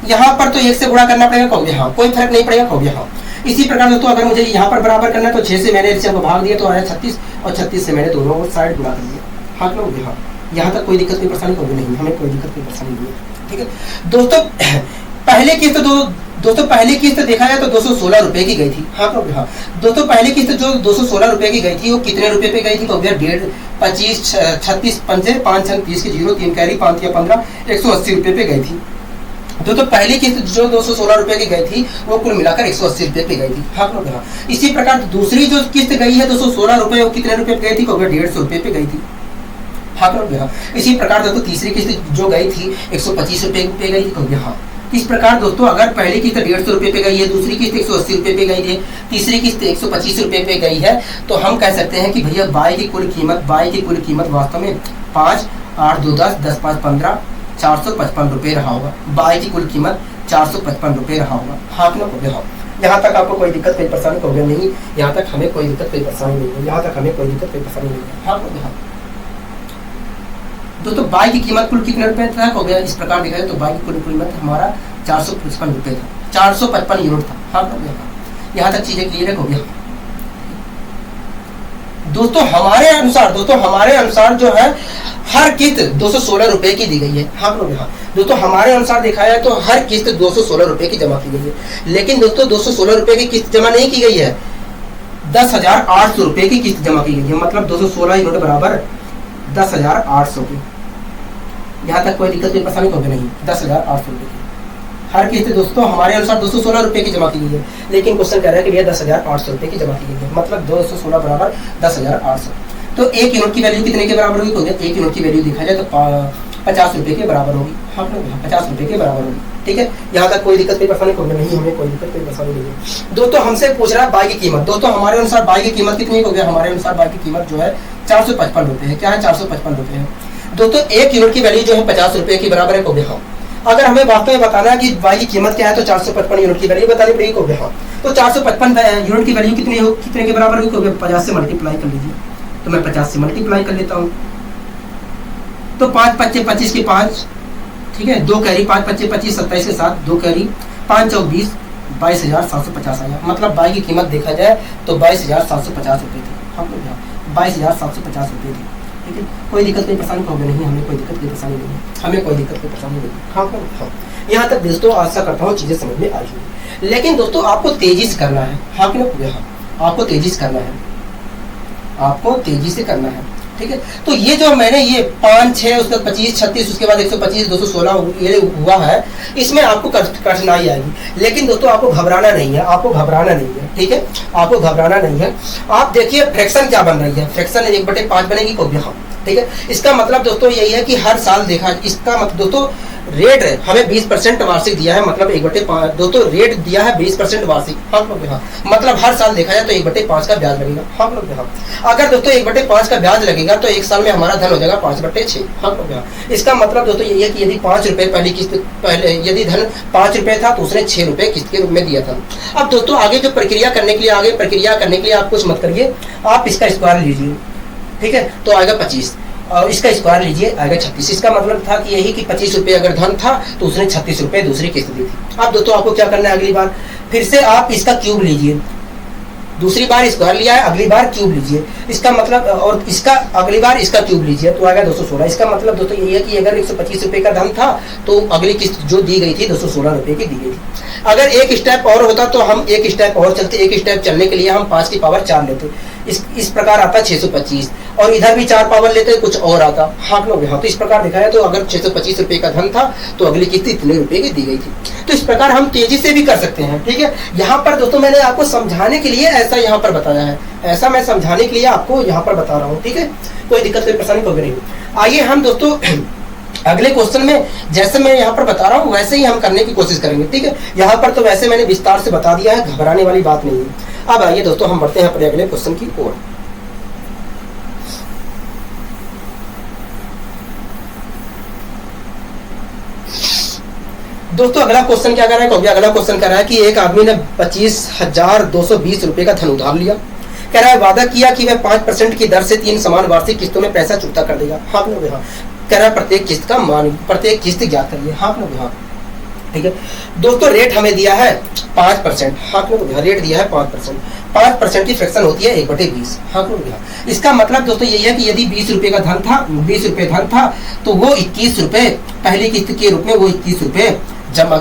यहाँ पर तो 1 से गुणा करना पड़ेगा, कहोगे हाँ, कोई फर्क नहीं पड़ेगा, कहोगे हाँ। इसी प्रकार दोस्तों अगर मुझे यहाँ पर बराबर करना है तो 6 से मैंने एलसीएम को भाग दिया तो आया 36, और 36 से मैंने दोनों ओर साइड गुणा कर दिया। हाँ कहोगे हाँ, यहाँ तक कोई दिक्कत की परेशानी होगी नहीं, हमें कोई दिक्कत की परेशानी नहीं है। ठीक है दोस्तों, पहले किस्त दोस्तों पहली किस्त देखा जाए तो 216 रुपए की गई थी। हाँ कहोगे हाँ। दोस्तों पहली किस्त जो 216 रुपए की गई थी वो कितने रुपए पे गई थी, तो 1.5 25 36 पंजे 5 छंग 30 की 0 3 कैरी 5 या 15 180 रुपए पे गई थी। दोस्तों पहली किस्त जो 216 रुपए की गई थी वो कुल मिलाकर 180 रुपए पे गई थी। हाँ कहोगे हाँ। इसी प्रकार दूसरी जो किस्त गई है 216 रुपए, वो कितने रुपए पे गई थी, तो 150 रुपए पे गई थी। हाँ कहोगे हाँ। इसी प्रकार दोस्तों तीसरी किस्त जो गई थी 125 रुपए पे गई थी, कहोगे हाँ। इस प्रकार दोस्तों अगर पहली किस्त 150 रुपए पे गई है, दूसरी किस्त 180 रुपए पे गई है, तीसरी किस्त 125 रुपए पे गई है, तो हम कह सकते हैं कि भैया बाई की कुल कीमत वास्तव में 5 8 2 10 10 5 15 455 रुपए रहा होगा। बाई की कुल कीमत 455 रुपए रहा होगा। हाँ ना कहोगे हाँ। यहाँ तक आपको कोई दिक्कत कोई परेशानी होगी नहीं, यहाँ तक हमें कोई दिक्कत कोई परेशानी नहीं है, यहाँ तक हमें कोई दिक्कत कोई परेशानी नहीं है। हाँ कहोगे हाँ। दोस्तों बाई की कीमत कुल कितने रुपए था, हो गया इस प्रकार दिखाया तो बाई की कुल कीमत हमारा 455 रुपए था, 455 यूनिट था। हाँ हो गया, यहाँ तक चीजें क्लियर हो गया। दोस्तों हमारे अनुसार जो है हर किस्त 216 रुपए की दी गई है। हाँ हाँ दोस्तों हमारे अनुसार देखा है तो हर किस्त 216 रुपए की जमा की गई है, लेकिन दोस्तों 216 रुपए की किस्त जमा नहीं की गई है, 10,800 रुपए की किस्त जमा की गई है। मतलब 216 यूनिट बराबर 10,800 की। यहाँ तक कोई दिक्कत कोई परेशानी होगी नहीं, 10,800 रुपए की हर किस्त दोस्तों हमारे अनुसार 216 रुपए की जमा की गई है, लेकिन क्वेश्चन कह रहा है कि भैया 10,800 रुपए की जमा की गई है। मतलब 216 बराबर 10,800, तो एक यूनिट की वैल्यू कितने के बराबर होगी, एक यूनिट की वैल्यू देखा जाए तो 50 रुपए के बराबर होगी। हाँ 50 रुपए के बराबर होगी। ठीक है, यहाँ तक कोई दिक्कत कोई परेशानी होगी नहीं, हमें कोई दिक्कत कोई परेशानी नहीं है। दोस्तों हमसे पूछ रहा है बाई की कीमत। दोस्तों हमारे अनुसार बाई की कीमत कितनी हो गया, हमारे अनुसार बाई की कीमत जो है 455 रुपए है। क्या है, 455 रुपए है। दोस्तों एक यूनिट की वैल्यू जो है 50 रुपए के बराबर है, को हाँ। अगर हमें वास्तव में बताना है कि बाई की कीमत क्या है तो 455 यूनिट की वैल्यू बतानी पड़ेगी, को हाँ। तो 455 यूनिट की वैल्यू कितने के बराबर होगी, 50 से मल्टीप्लाई कर लीजिए। तो मैं 50 से मल्टीप्लाई कर लेता हूँ, तो 5 5 25 के 5, ठीक है, 2 कैरी 5 5 25 27 के साथ 2 कैरी 5 4 20 22,750 आया। मतलब बाई की कीमत देखा जाए तो 22,750 रुपए थी। हम लोग 22,750 रुपए थी। ठीक है, कोई दिक्कत कोई परेशानी होगी नहीं, हमें कोई दिक्कत कोई परेशानी नहीं, हमें कोई दिक्कत कोई परेशानी नहीं। हाँ हाँ, यहाँ तक दोस्तों आशा करता हूँ चीजें समझ में आई होंगी, लेकिन दोस्तों आपको तेजी से करना है। हाँ कि नहीं, आपको तेजी से करना है, आपको तेजी से करना है। ठीक है, तो ये जो मैंने ये 5 6 उसके 25 36 उसके बाद 125 216 ये हुआ है, इसमें आपको कठिनाई आएगी, लेकिन दोस्तों आपको घबराना नहीं है, आपको घबराना नहीं है। ठीक है, आपको घबराना नहीं है। आप देखिए फ्रैक्शन क्या बन रही है, फ्रैक्शन 1/5 बनेगी को भी। हाँ ठीक है, इसका मतलब दोस्तों यही है कि हर साल देखा, इसका मतलब दोस्तों रेट हमें 20% वार्षिक दिया है, मतलब 1/5 दोस्तों रेट दिया है 20% वार्षिक। हाँ हाँ, मतलब हर साल देखा जाए तो 1/5 का ब्याज लगेगा। हाँ हाँ, अगर दोस्तों 1/5 का ब्याज लगेगा तो एक साल में हमारा धन हो जाएगा 5/6। हाँ हाँ, इसका मतलब दोस्तों यही है कि यदि 5 रुपए पहली किस्त, पहले यदि धन 5 रुपए था तो उसने 6 रुपए किस्त के रूप में दिया था। अब दोस्तों आगे जो प्रक्रिया करने के लिए आप कुछ मत करिए, आप इसका स्क्वायर लीजिए। ठीक है, तो आएगा 25 और इसका स्क्वायर लीजिए, आएगा 36। इसका मतलब था कि यही कि 25 रुपए अगर धन था तो उसने 36 रुपए दूसरी किस्त दी थी। अब दोस्तों आपको क्या करना है, अगली बार फिर से आप इसका क्यूब लीजिए। दूसरी बार स्क्वायर लिया है, अगली बार क्यूब लीजिए। इसका मतलब, और इसका अगली बार इसका क्यूब लीजिए तो आएगा 216। इसका मतलब दोस्तों यही है कि अगर 125 रुपए का धन था तो अगली किस्त जो दी गई थी 216 रुपए की दी गई थी। अगर एक स्टेप और होता तो हम एक स्टेप और चलते, एक स्टेप चलने के लिए हम 5 की पावर 4 लेते, इस प्रकार आता 625, और इधर भी 4 पावर लेते कुछ और आता। हाँ लोग हाँ, तो इस प्रकार दिखाया तो अगर 625 रुपए का धन था तो अगली किस्त इतने रुपए की दी गई थी। तो इस प्रकार हम तेजी से भी कर सकते हैं। ठीक है, यहाँ पर दोस्तों मैंने आपको समझाने के लिए ऐसा यहाँ पर बताया है, ऐसा मैं समझाने के लिए आपको यहाँ पर बता रहा हूँ। ठीक है, कोई दिक्कत कोई परेशानी होगी नहीं। आइए हम दोस्तों अगले क्वेश्चन में जैसे मैं यहाँ पर बता रहा हूँ वैसे ही हम करने की कोशिश करेंगे, ठीक है। यहाँ पर तो वैसे मैंने विस्तार से बता दिया है, घबराने वाली बात नहीं है। अब आइए दोस्तों हम बढ़ते हैं अपने अगले क्वेश्चन की ओर। दोस्तों अगला क्वेश्चन क्या कर रहा है, अगला क्वेश्चन कर रहा है कि एक आदमी ने 25,220 रुपए का धन उधार लिया। कह रहा है वादा किया कि वह 5% की दर से 3 समान वार्षिक किस्तों में पैसा चुकता कर देगा। हाँ लोग हाँ। कह रहा है प्रत्येक किस्त ज्ञात करिए। हाँ लोग हाँ, ठीक है। दोस्तों रेट हमें दिया है 5%। हाँ लोग रेट दिया है 5%। 5% की फ्रैक्शन होती है 1/20। हाँ लोग हाँ। इसका मतलब दोस्तों यही है कि यदि 20 रुपए का धन था, 20 रुपए धन था, तो वो 21 रुपए पहली किस्त के रूप में वो 21 रुपए जमा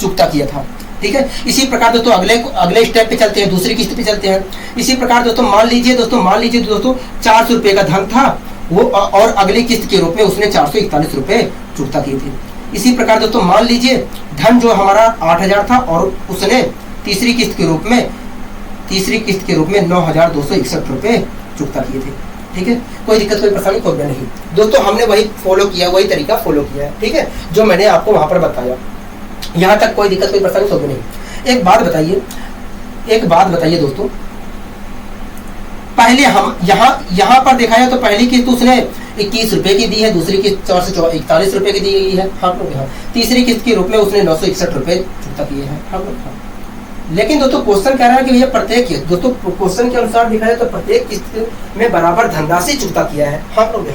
चुकता किया था, ठीक है। इसी प्रकार दोस्तों अगले स्टेप पे चलते हैं, दूसरी किस्त पे चलते हैं। इसी प्रकार दोस्तों मान लीजिए दोस्तों 400 रुपए का धन था वो, और अगली किस्त के रूप में उसने 441 रुपए चुकता किए थे। इसी प्रकार दोस्तों मान लीजिए धन जो हमारा 8,000 था और उसने तीसरी किस्त के रूप में 9,261 रुपए चुकता किए थे, ठीक है। कोई दिक्कत कोई परेशानी कोई नहीं। दोस्तों हमने वही तरीका फॉलो किया है, ठीक है, जो मैंने आपको वहां पर बताया। यहाँ तक कोई दिक्कत कोई परेशानी होगी नहीं। एक बात बताइए दोस्तों, पहले हम यहाँ पर देखा जाए तो पहली किस्त उसने 21 रुपए की दी है, दूसरी किस्त 441 रुपए की दी गई है। हम लोग यहाँ तीसरी किस्त के रूप में उसने 961 रुपए चुकता किए हैं। हम लोग लेकिन दोस्तों क्वेश्चन कह रहा है कि भैया प्रत्येक किस्त, दोस्तों क्वेश्चन के अनुसार देखा जाए तो प्रत्येक किस्त में बराबर धनराशि चुकता किया है। हम लोग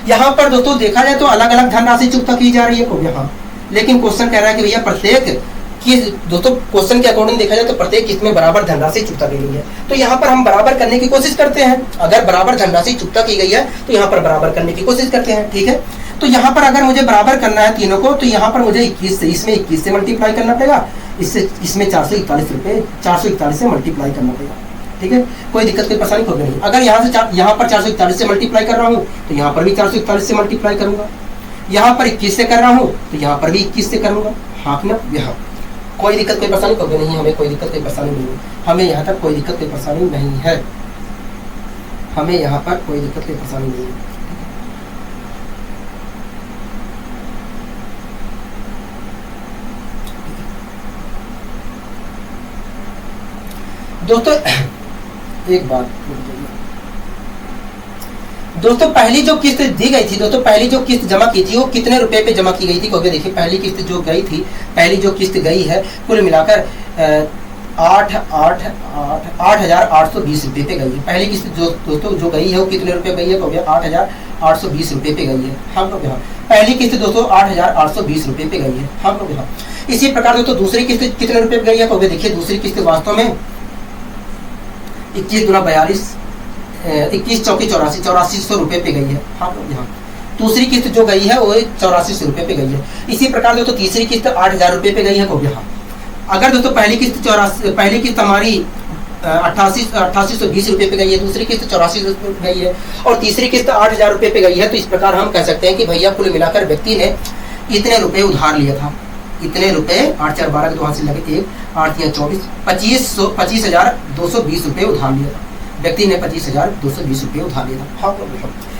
यहाँ पर दोस्तों देखा जाए तो अलग अलग धनराशि चुकता की जा रही है यहाँ, लेकिन क्वेश्चन कह रहा है कि भैया प्रत्येक किस्त, दोस्तों क्वेश्चन के अकॉर्डिंग देखा जाए तो प्रत्येक किस्त में बराबर धनराशि चुकता की गई है। तो यहाँ पर हम बराबर करने की कोशिश करते हैं। अगर बराबर धनराशि चुकता की गई है तो यहाँ पर बराबर करने की कोशिश करते हैं, ठीक है। तो यहाँ पर अगर मुझे बराबर करना है तीनों को, तो यहाँ पर मुझे 21 से मल्टीप्लाई करना पड़ेगा, इसमें 441 से मल्टीप्लाई करना पड़ेगा, ठीक है। कोई दिक्कत कोई परेशानी होगी नहीं। अगर यहाँ पर 441 से मल्टीप्लाई कर रहा हूँ तो यहाँ पर भी 441 से मल्टीप्लाई करूंगा। यहाँ पर 21 से कर रहा हूँ तो यहाँ पर भी 21 से करूंगा। हाँ ना, यहाँ कोई दिक्कत कोई परेशानी कभी नहीं, हमें कोई दिक्कत कोई परेशानी नहीं है, हमें यहाँ तक कोई दिक्कत कोई परेशानी नहीं है, हमें यहाँ पर कोई दिक्कत कोई परेशानी नहीं है। दोस्तों एक बात दोस्तों, पहली जो किस्त दी गई थी दोस्तों, पहली जो किस्त जमा की थी वो कितने रुपए पे जमा की गई थी? क्योंकि देखिए पहली किस्त जो गई थी, पहली जो किस्त गई है कुल मिलाकर 8,820 रुपए पे गई है। पहली किस्त जो दोस्तों जो गई है वो कितने रुपए गई है? तो 8,820 रुपए पे गई है। हम लोग यहाँ पहली किस्त दोस्तों 8,820 रुपए पे गई है। हम लोग यहाँ इसी प्रकार दोस्तों दूसरी किस्त कितने रुपए पे गई है? क्योंकि देखिए दूसरी किस्त वास्तव में 21 गुना 42, 21 चौकी 8400 रुपए पे गई है। हाँ यहाँ दूसरी किस्त जो गई है वो 8400 रुपए पे गई है। इसी प्रकार दोस्तों तीसरी किस्त 8,000 रुपए पे गई है। को यहाँ अगर दोस्तों पहली किस्त हमारी 8820 रुपए पे गई है, दूसरी किस्त 8400 रुपए गई है और तीसरी किस्त 8,000 रुपए पे गई है, तो इस प्रकार हम कह सकते हैं कि भैया कुल मिलाकर व्यक्ति ने इतने रुपए उधार लिया था। इतने रुपए 8 4 12 के 2 हाथ से लगे 1 8 3 24 25,220 रुपए उधार लिया था। व्यक्ति ने 25,220 रुपए उधार लिया था। हाँ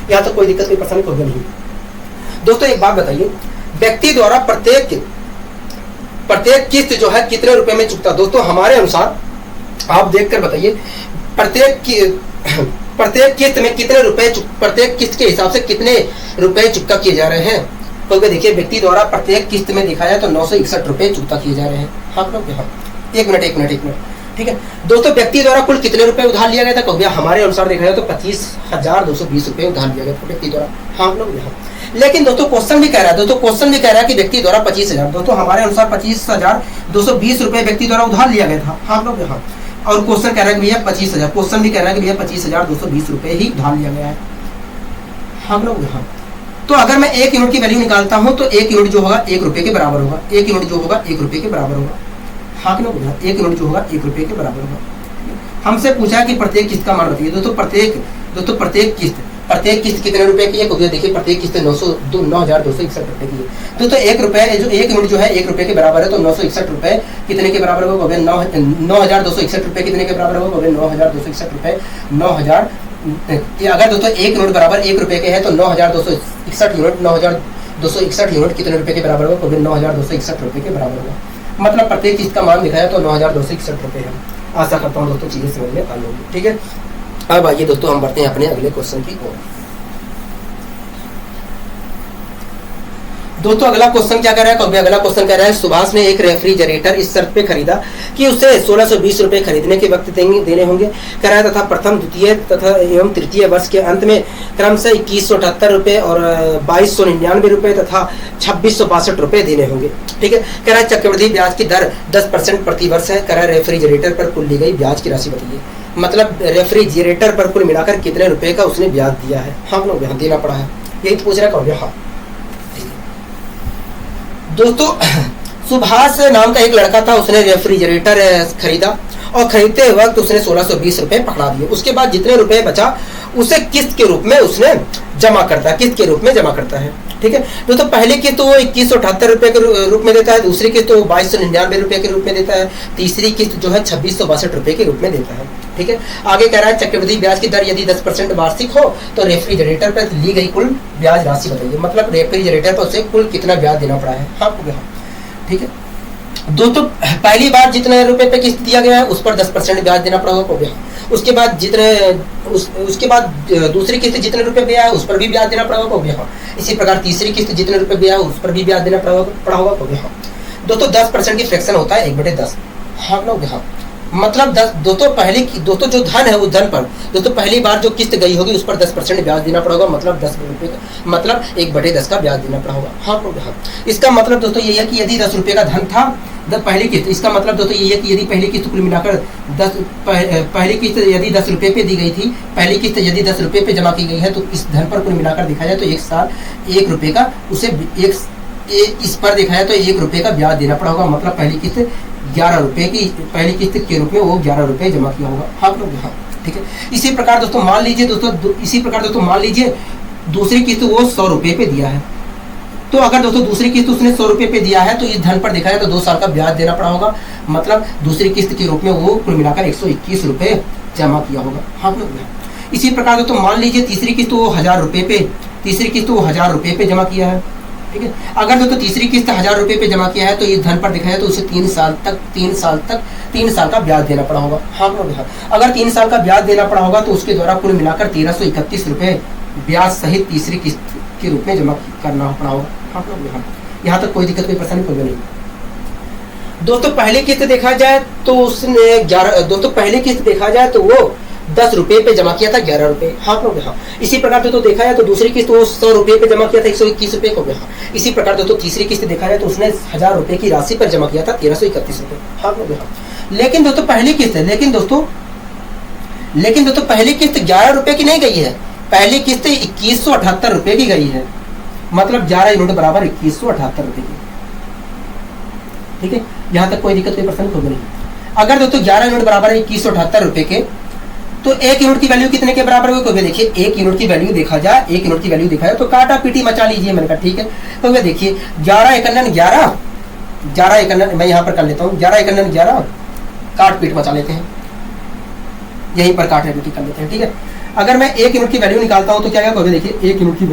यहाँ तो कोई दिक्कत कोई परेशानी कोई नहीं। दोस्तों एक बात बताइए, व्यक्ति द्वारा प्रत्येक किस्त जो है कितने रुपए में चुकता? दोस्तों हमारे अनुसार आप देखकर बताइए प्रत्येक किस्त में कितने रुपए, प्रत्येक किस्त के हिसाब से कितने रुपए चुकता किए जा रहे हैं? क्योंकि देखिए व्यक्ति द्वारा प्रत्येक किस्त में देखा जाए तो 961 रुपए चुकता किए जा रहे हैं। हाँ लोग यहाँ एक मिनट ठीक है दोस्तों, व्यक्ति द्वारा कुल कितने रुपए उधार लिया गया था? क्योंकि हमारे अनुसार देखा जाए तो 25,220 रुपए उधार लिया गया था व्यक्ति द्वारा। हाँ लोग यहाँ लेकिन दोस्तों क्वेश्चन भी कह रहा है कि व्यक्ति द्वारा 25,000, दोस्तों हमारे अनुसार 25,220 रुपए व्यक्ति द्वारा उधार लिया गया था। हाँ लोग यहाँ और क्वेश्चन कह रहा है कि भैया 25,000, क्वेश्चन भी कह रहा है कि भैया 25,220 रुपए ही उधार लिया गया है। हम लोग यहाँ तो अगर मैं 1 यूनिट की वैल्यू निकालता हूं तो 1 यूनिट जो होगा 1 रुपए के बराबर होगा। 1 यूनिट जो होगा 1 रुपए के बराबर होगा। हाँ लोग 1 यूनिट जो होगा 1 रुपए के बराबर होगा। हमसे पूछा कि प्रत्येक किस्त का मान बताइए। दोस्तों प्रत्येक किस्त कितने रुपए की है? क्योंकि देखिए प्रत्येक किस्त 9,261 रुपए की है। दोस्तों 1 रुपए जो 1 यूनिट जो है 1 रुपए के बराबर है, तो 961 रुपए कितने के बराबर होगा? 9,261 रुपए कितने के बराबर होगा? 9,261 रुपए 9,000। अगर दोस्तों 1 यूनिट बराबर 1 रुपए के है तो 9,261 यूनिट 9,261 यूनिट कितने रुपए के बराबर होगा? तो भी 9,261 रुपए के बराबर होगा। मतलब प्रत्येक चीज का मान दिखाया तो 9,261 रुपए है। आशा करता हूँ दोस्तों चीजें समझ में आ जाएंगी। ठीक है, अब आइए दोस्तों हम बढ़ते हैं अपने अगले क्वेश्चन की ओर। दोस्तों अगला क्वेश्चन क्या कर रहा है? अगला क्वेश्चन कह रहा है सुभाष ने एक रेफ्रिजरेटर इस शर्त पे खरीदा कि उसे 1,620 रुपए खरीदने के वक्त देने होंगे कह रहा है तथा प्रथम द्वितीय तथा एवं तृतीय वर्ष के अंत में क्रमशः 2,178 रुपए और 2,299 रुपए तथा 2,662 रुपए देने होंगे। ठीक है, कह रहा है चक्रवृद्धि ब्याज की दर 10% प्रति वर्ष है। कह रहा है रेफ्रिजरेटर पर कुल ली गई ब्याज की राशि बताइए। मतलब रेफ्रिजरेटर पर कुल मिलाकर कितने रुपए का उसने ब्याज दिया है? हम लोग यहाँ देना पड़ा है, यही तो पूछ रहा है। हाँ दोस्तों, सुभाष नाम का एक लड़का था, उसने रेफ्रिजरेटर खरीदा और खरीदते वक्त उसने 1,620 रुपए पकड़ा दिए। उसके बाद जितने रुपए बचा उसे किस्त के रूप में उसने जमा करता है, किस्त के रूप में जमा करता है। ठीक है दोस्तों, पहली किस्त वो 2,178 रुपए के रूप में देता है, दूसरी किस्त वो 2,299 रुपए के रूप में देता है, तीसरी किस्त जो है 2,662 रुपए के रूप में देता है। ठीक है, आगे कह रहा है चक्रवृद्धि ब्याज की दर यदि 10% वार्षिक हो तो रेफ्रिजरेटर पर ली गई कुल ब्याज राशि बताइए। मतलब रेफ्रिजरेटर पर उसे कुल कितना ब्याज देना पड़ा है? हाँ, ठीक है दोस्तों, पहली बार जितने रुपए पे किस्त दिया गया है उस पर 10% ब्याज देना पड़ा होगा। उसके बाद उसके बाद दूसरी किस्त जितने रुपए दिया है उस पर भी ब्याज देना पड़ा होगा। इसी प्रकार तीसरी किस्त जितने रुपए दिया है उस पर भी ब्याज देना पड़ा होगा। दोस्तों 10% की फ्रैक्शन होता है 1/10। हाँ लोग, हाँ मतलब 10 दोस्तों जो धन है उस धन पर दोस्तों पहली बार जो किस्त गई होगी उस पर 10% ब्याज देना पड़ेगा। मतलब 10 रुपए का, मतलब 1/10 का ब्याज देना पड़ा होगा। हाँ लोग, हाँ इसका मतलब दोस्तों ये है कि यदि 10 रुपए का धन था पहली किस्त, इसका मतलब दोस्तों ये है कि यदि पहली किस्त कुल मिलाकर पहली किस्त यदि 10 रुपए पे दी गई थी, पहली किस्त यदि 10 रुपए पे जमा की गई है तो इस धन पर कुल मिलाकर देखा जाए तो एक साल 1 रुपए का उसे इस पर देखा जाए तो 1 रुपए का ब्याज देना पड़ा होगा। मतलब पहली किस्त 11 रुपए की पहली किस्त के रूप में वो 11 रुपए जमा किया होगा। हाँ लोग, हाँ ठीक है। इसी प्रकार दोस्तों मान लीजिए दूसरी किस्त वो 100 रुपए पे दिया है। तो अगर दोस्तों दूसरी किस्त उसने 100 रुपए पे दिया है तो इस धन पर देखा जाए तो 2 साल का ब्याज देना पड़ा होगा। मतलब दूसरी किस्त के रूप में वो कुल मिलाकर 121 रुपए जमा किया होगा। हाँ लोग, इसी प्रकार दोस्तों मान लीजिए तीसरी किस्त वो 1,000 रुपए पे जमा किया है। ठीक है, अगर दोस्तों तीसरी किस्त 1,000 रुपए पे जमा किया है तो इस धन पर देखा है तो उसे 3 साल का ब्याज देना पड़ा होगा। हाँ लोग, अगर 3 साल का ब्याज देना पड़ा होगा तो उसके द्वारा कुल मिलाकर 1,331 रुपए ब्याज सहित तीसरी किस्त के रूप में जमा करना पड़ा होगा। हाँ लोग, यहाँ तक कोई दिक्कत कोई परेशानी कोई नहीं। दोस्तों पहली किस्त देखा जाए तो उसने 10 रुपए पे जमा किया था 11 रुपए। हाँ लोग, हाँ इसी प्रकार दोस्तों देखा जाए तो दूसरी किस्त वो 100 रुपए पे जमा किया था 121 रुपए को। हाँ इसी प्रकार दोस्तों तीसरी किस्त देखा जाए तो उसने 1,000 रुपए की राशि पर जमा किया था 1,331 रुपए। हाँ लोग, हाँ लेकिन दोस्तों पहली किस्त 11 रुपए की नहीं गई है, पहली किस्त 2,178 रुपए की गई है। मतलब 11 यूनिट बराबर 2,178 रुपए की। ठीक है, यहाँ तक कोई दिक्कत कोई परेशानी होगी नहीं। अगर दोस्तों 11 यूनिट बराबर 2,178 रुपए के तो 1 यूनिट की वैल्यू कितने के बराबर होगी? तो देखिए 1 यूनिट की वैल्यू देखा जाए तो काटा पीटी मचा लीजिए। मैंने कहा ठीक है, तो देखिए 11 एकन मैं यहाँ पर कर लेता हूँ 11 काट पीट मचा लेते हैं, यहीं पर काट पीटी कर लेते हैं। ठीक है, अगर मैं 1 यूनिट की वैल्यू निकालता हूँ तो क्या होगा? देखिए 1 यूनिट की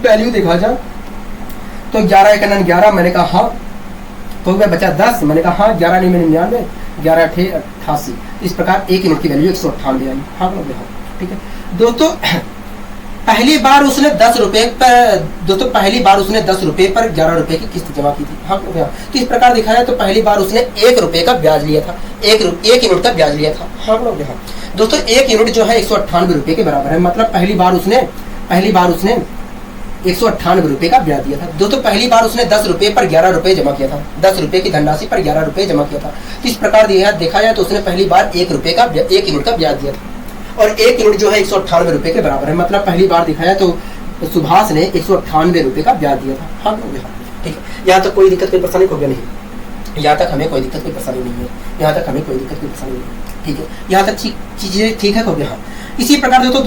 वैल्यू देखा जाए तो 11 एकन 11 मैंने कहा हाँ, तो बचा 10 मैंने कहा हाँ 11 नहीं मैंने 99 11 × 88। इस प्रकार 1 यूनिट की वैल्यू 198 आई। हाँ लोग, ठीक है दोस्तों पहली बार उसने 10 रुपए पर 11 रुपए की किस्त जमा की थी। हाँ लोग, तो इस प्रकार दिखाया तो पहली बार उसने 1 रुपए का ब्याज लिया था, 1 यूनिट का ब्याज लिया था। हाँ लोग, दोस्तों 1 यूनिट जो है 198 रुपए के बराबर है। मतलब पहली बार उसने 198 रुपए का ब्याज दिया था। दोस्तों पहली बार उसने 10 रुपए पर 11 रुपए जमा किया था, 10 रुपए की धनराशि पर 11 रुपए जमा किया था। तो इस प्रकार देखा जाए तो उसने पहली बार 1 यूनिट का ब्याज दिया था और 1 यूनिट जो है 198 रुपए के बराबर है। मतलब पहली बार दिखाया तो सुभाष ने 198 रुपए का ब्याज दिया था। हाँ ठीक है, यहाँ तक कोई दिक्कत कोई परेशानी होगी नहीं, यहाँ तक हमें कोई दिक्कत कोई परेशानी नहीं है। ठीक है, यहाँ तक चीजें ठीक है। हाँ इसी प्रकार दोस्तों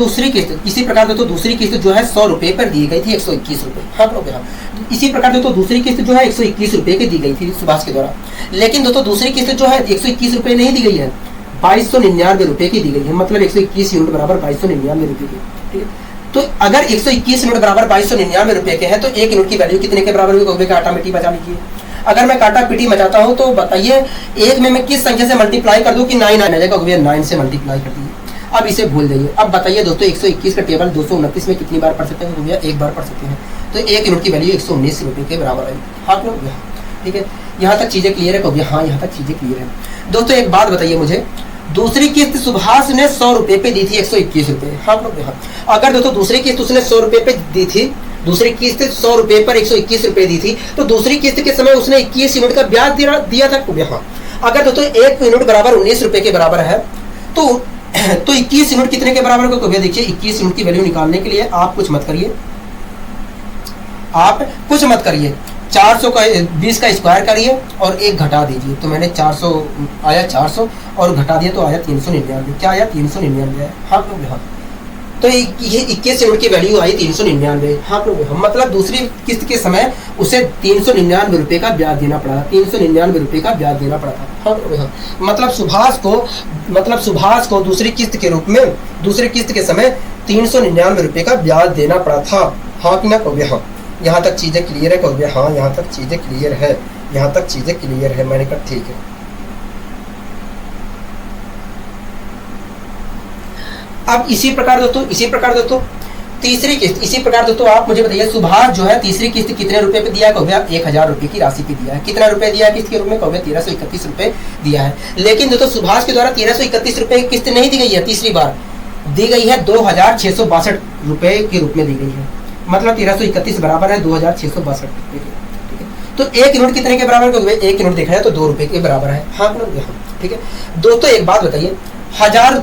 दूसरी किस्त जो है 100 रुपए पर दी गई थी 121 रुपए। हाँ लोग, हाँ इसी प्रकार दोस्तों दूसरी किस्त जो है 121 रुपए की दी गई थी सुभाष के द्वारा। लेकिन दोस्तों दूसरी किस्त जो है 121 रुपए नहीं दी गई है, 2,299 रुपए की दी गई है। मतलब 121 यूनिट बराबर 2,299 रुपए की। ठीक है, तो अगर 121 यूनिट बराबर 2299 रुपए के हैं तो 1 यूनिट की वैल्यू कितने के बराबर होगी कहोगे? काटा मिट्टी बचा लीजिए। अगर मैं काटा पिटी मचाता हूं तो बताइए एक में मैं किस संख्या से मल्टीप्लाई कर दूं कि 9 आ जाएगा? कहोगे 9 से मल्टीप्लाई कर दीजिए। अब इसे भूल जाइए। अब बताइए दोस्तों 121 का टेबल 229 में कितनी बार पढ़ सकते हैं? भैया एक बार पढ़ सकते हैं। तो 1 यूनिट की वैल्यू 119 रुपए के बराबर है। हाँ लोग, ठीक है, यहाँ तक चीजें क्लियर है? कहोगे हाँ यहाँ तक चीजें क्लियर है। दोस्तों एक बात बताइए मुझे, दूसरी किस्त सुभाष ने 100 रुपए पे दी थी 121 रुपए। हाँ लोग, अगर दोस्तों दूसरी किस्त उसने 100 रुपए पे दी थी, दूसरी किस्त 100 रुपए पर 121 रुपए दी थी, तो दूसरी किस्त के समय उसने 21 यूनिट का ब्याज दिया था। हाँ, अगर दोस्तों 1 यूनिट बराबर 19 रुपए के बराबर है तो 21 यूनिट कितने के बराबर होगा? भैया देखिए 21 यूनिट की वैल्यू निकालने के लिए आप कुछ मत करिए, आप कुछ मत करिए, 400 का 20 का स्क्वायर करिए और 1 घटा दीजिए। तो मैंने 400 आया 400 और घटा दिया तो आया 399। क्या आया? 399 है। हाँ लोग, हाँ, तो ये 21 यूनिट की वैल्यू आई 399। हाँ लोग, हम मतलब दूसरी किस्त के समय उसे 399 रुपए का ब्याज देना पड़ा था, 399 रुपए का ब्याज देना पड़ा था। हाँ लोग, हाँ, मतलब सुभाष को दूसरी किस्त के रूप में दूसरी किस्त के समय 399 रुपए का ब्याज देना पड़ा था। हाँ कि ना कहोगे? हाँ, यहाँ तक चीजें क्लियर है? कहोगे हाँ यहाँ तक चीजें क्लियर है, यहाँ तक चीजें क्लियर है। मैंने कहा ठीक है। अब इसी प्रकार दोस्तों तीसरी किस्त, इसी प्रकार दोस्तों आप मुझे बताइए सुभाष जो है तीसरी किस्त कितने रुपए पे दिया? कहोगे 1000 रुपए की राशि पे दिया है। कितना रुपए दिया है किस्त के रूप में? कहोगे 1331 रुपए दिया है। लेकिन दोस्तों सुभाष के द्वारा 1331 रुपए की किस्त नहीं दी गई है, तीसरी बार दी गई है 2662 रुपए के रूप में दी गई है। मतलब 1331 बराबर है 2662 रुपए के। तो 1 यूनिट कितने के बराबर? कहोगे 1 यूनिट देखा जाए तो 2 रुपए के बराबर है। हाँ ठीक है दोस्तों, एक बात बताइए,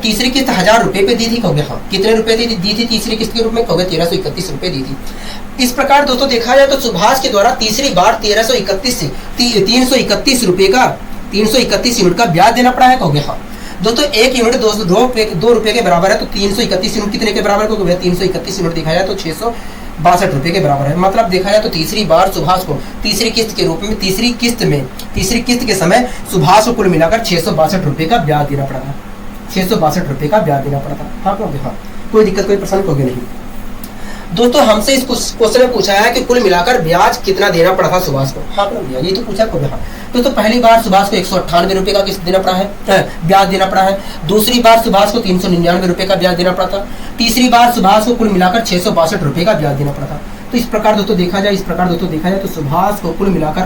तीसरी किस्त 1000 रुपए पे दी थी। कहोगे हाँ, कितने रुपए दी थी तीसरी किस्त के रूप में? कहोगे 1331 रुपए दी थी। इस प्रकार दोस्तों देखा जाए तो सुभाष के द्वारा तीसरी बार 331 रुपए का 331 यूनिट का ब्याज देना पड़ा है। कहोगे हाँ। दोस्तों 1 यूनिट 2 रुपए के बराबर है, तो 331 यूनिट कितने के बराबर? कहोगे 331 यूनिट देखा जाए तो 662 रुपए के बराबर है। मतलब देखा जाए तो तीसरी बार सुभाष को तीसरी किस्त के रूप में तीसरी किस्त के समय सुभाष को कुल मिलाकर 662 रुपए का ब्याज देना पड़ा था। 662 रुपए का ब्याज देना पड़ा था। हाँ कहोगे हाँ, कोई दिक्कत कोई परेशानी कहोगे नहीं। दोस्तों हमसे इस क्वेश्चन में पूछा है कि कुल मिलाकर ब्याज कितना देना पड़ा था सुभाष को। हाँ ये तो पूछा कहोगे हाँ। तो पहली बार सुभाष को 198 रुपए का किस्त देना पड़ा है, ब्याज देना पड़ा है। दूसरी बार सुभाष को 399 रुपए का ब्याज देना पड़ा था। तीसरी बार सुभाष को कुल मिलाकर 662 रुपए का ब्याज देना पड़ा था। तो इस प्रकार दोस्तों देखा जाए तो सुभाष को कुल मिलाकर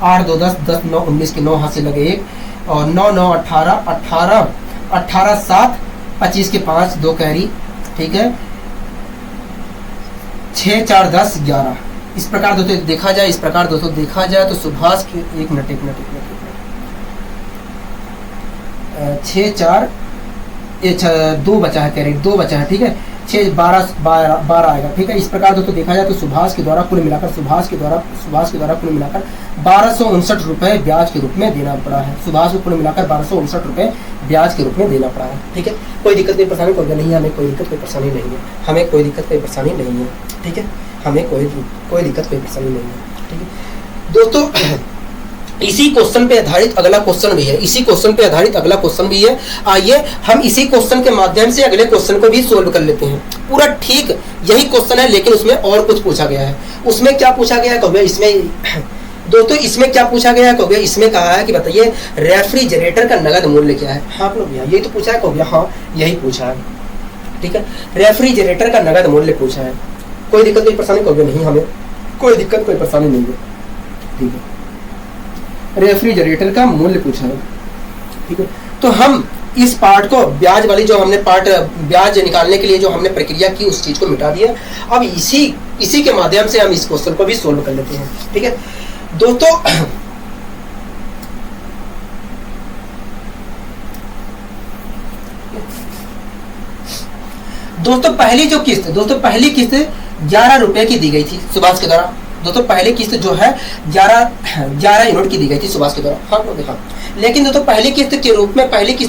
8 2 10 10 9 19 के 9 हाथ से लगे 1 और 9 9 18 7 25 के 5 2 कैरी, ठीक है, 6 4 10 11। इस प्रकार दोस्तों देखा जाए तो सुभाष के 1 मिनट 6 4 2 बचा है, कैरी 2 बचा है, ठीक है, 6 12 आएगा, ठीक है। इस प्रकार दोस्तों देखा जाए तो सुभाष के द्वारा कुल मिलाकर 1259 रुपए ब्याज के रूप में देना पड़ा है। सुभाष को कुल मिलाकर 1259 रुपए ब्याज के रूप में देना पड़ा है, ठीक है। कोई दिक्कत कोई परेशानी कोई नहीं है, हमें कोई दिक्कत कोई परेशानी नहीं है, ठीक है, हमें कोई दिक्कत कोई परेशानी नहीं है, ठीक है। दोस्तों इसी क्वेश्चन पे आधारित अगला क्वेश्चन भी है, आइए हम इसी क्वेश्चन के माध्यम से अगले क्वेश्चन को भी सोल्व कर लेते हैं। पूरा ठीक यही क्वेश्चन है, लेकिन उसमें और कुछ पूछा गया है। उसमें क्या पूछा गया है कहोगे? इसमें क्या पूछा गया है कहोगे? इसमें कहा है कि बताइए रेफ्रिजरेटर का नगद मूल्य क्या है। हाँ लोग यही तो पूछा है कहोगे? हाँ यही पूछा है, ठीक है, रेफ्रिजरेटर का नगद मूल्य पूछा है। कोई दिक्कत कोई परेशानी कहोगे? नहीं, हमें कोई दिक्कत कोई परेशानी नहीं है, ठीक है। रेफ्रिजरेटर का मूल्य पूछा है, ठीक है। तो हम इस पार्ट को ब्याज वाली जो हमने ब्याज निकालने के लिए जो हमने प्रक्रिया की उस चीज को मिटा दिया। अब इसी के माध्यम से हम इस क्वेश्चन को भी सोल्व कर लेते हैं, ठीक है। दोस्तों पहली किस्त 11 रुपए की दी गई थी सुभाष के द्वारा। दोस्तों पहली किस्त जो है 11 यूनिट की दी गई थी सुभाष के द्वारा। हाँ लोग देखा, लेकिन दोस्तों पहली किस्त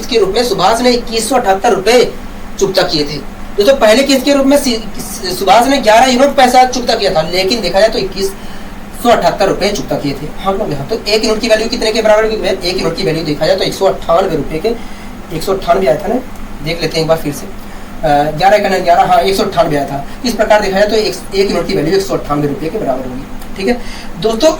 के रूप में सुभाष ने 2178 रुपए चुकता किए थे। दोस्तों पहले किस्त के रूप में सुभाष ने 11 यूनिट पैसा चुकता किया था, लेकिन देखा जाए तो 2178 रुपए चुकता किए थे। हाँ लोग यहाँ तो 1 यूनिट की वैल्यू कितने के बराबर? 1 यूनिट की वैल्यू देखा जाए तो 198 रुपए के 198 आया था ना, देख लेते हैं एक बार फिर से। 11 का 11, हाँ 198 आया था। इस प्रकार देखा जाए तो एक यूनिट की वैल्यू 198 रुपये के बराबर होगी। ठीक है दोस्तों,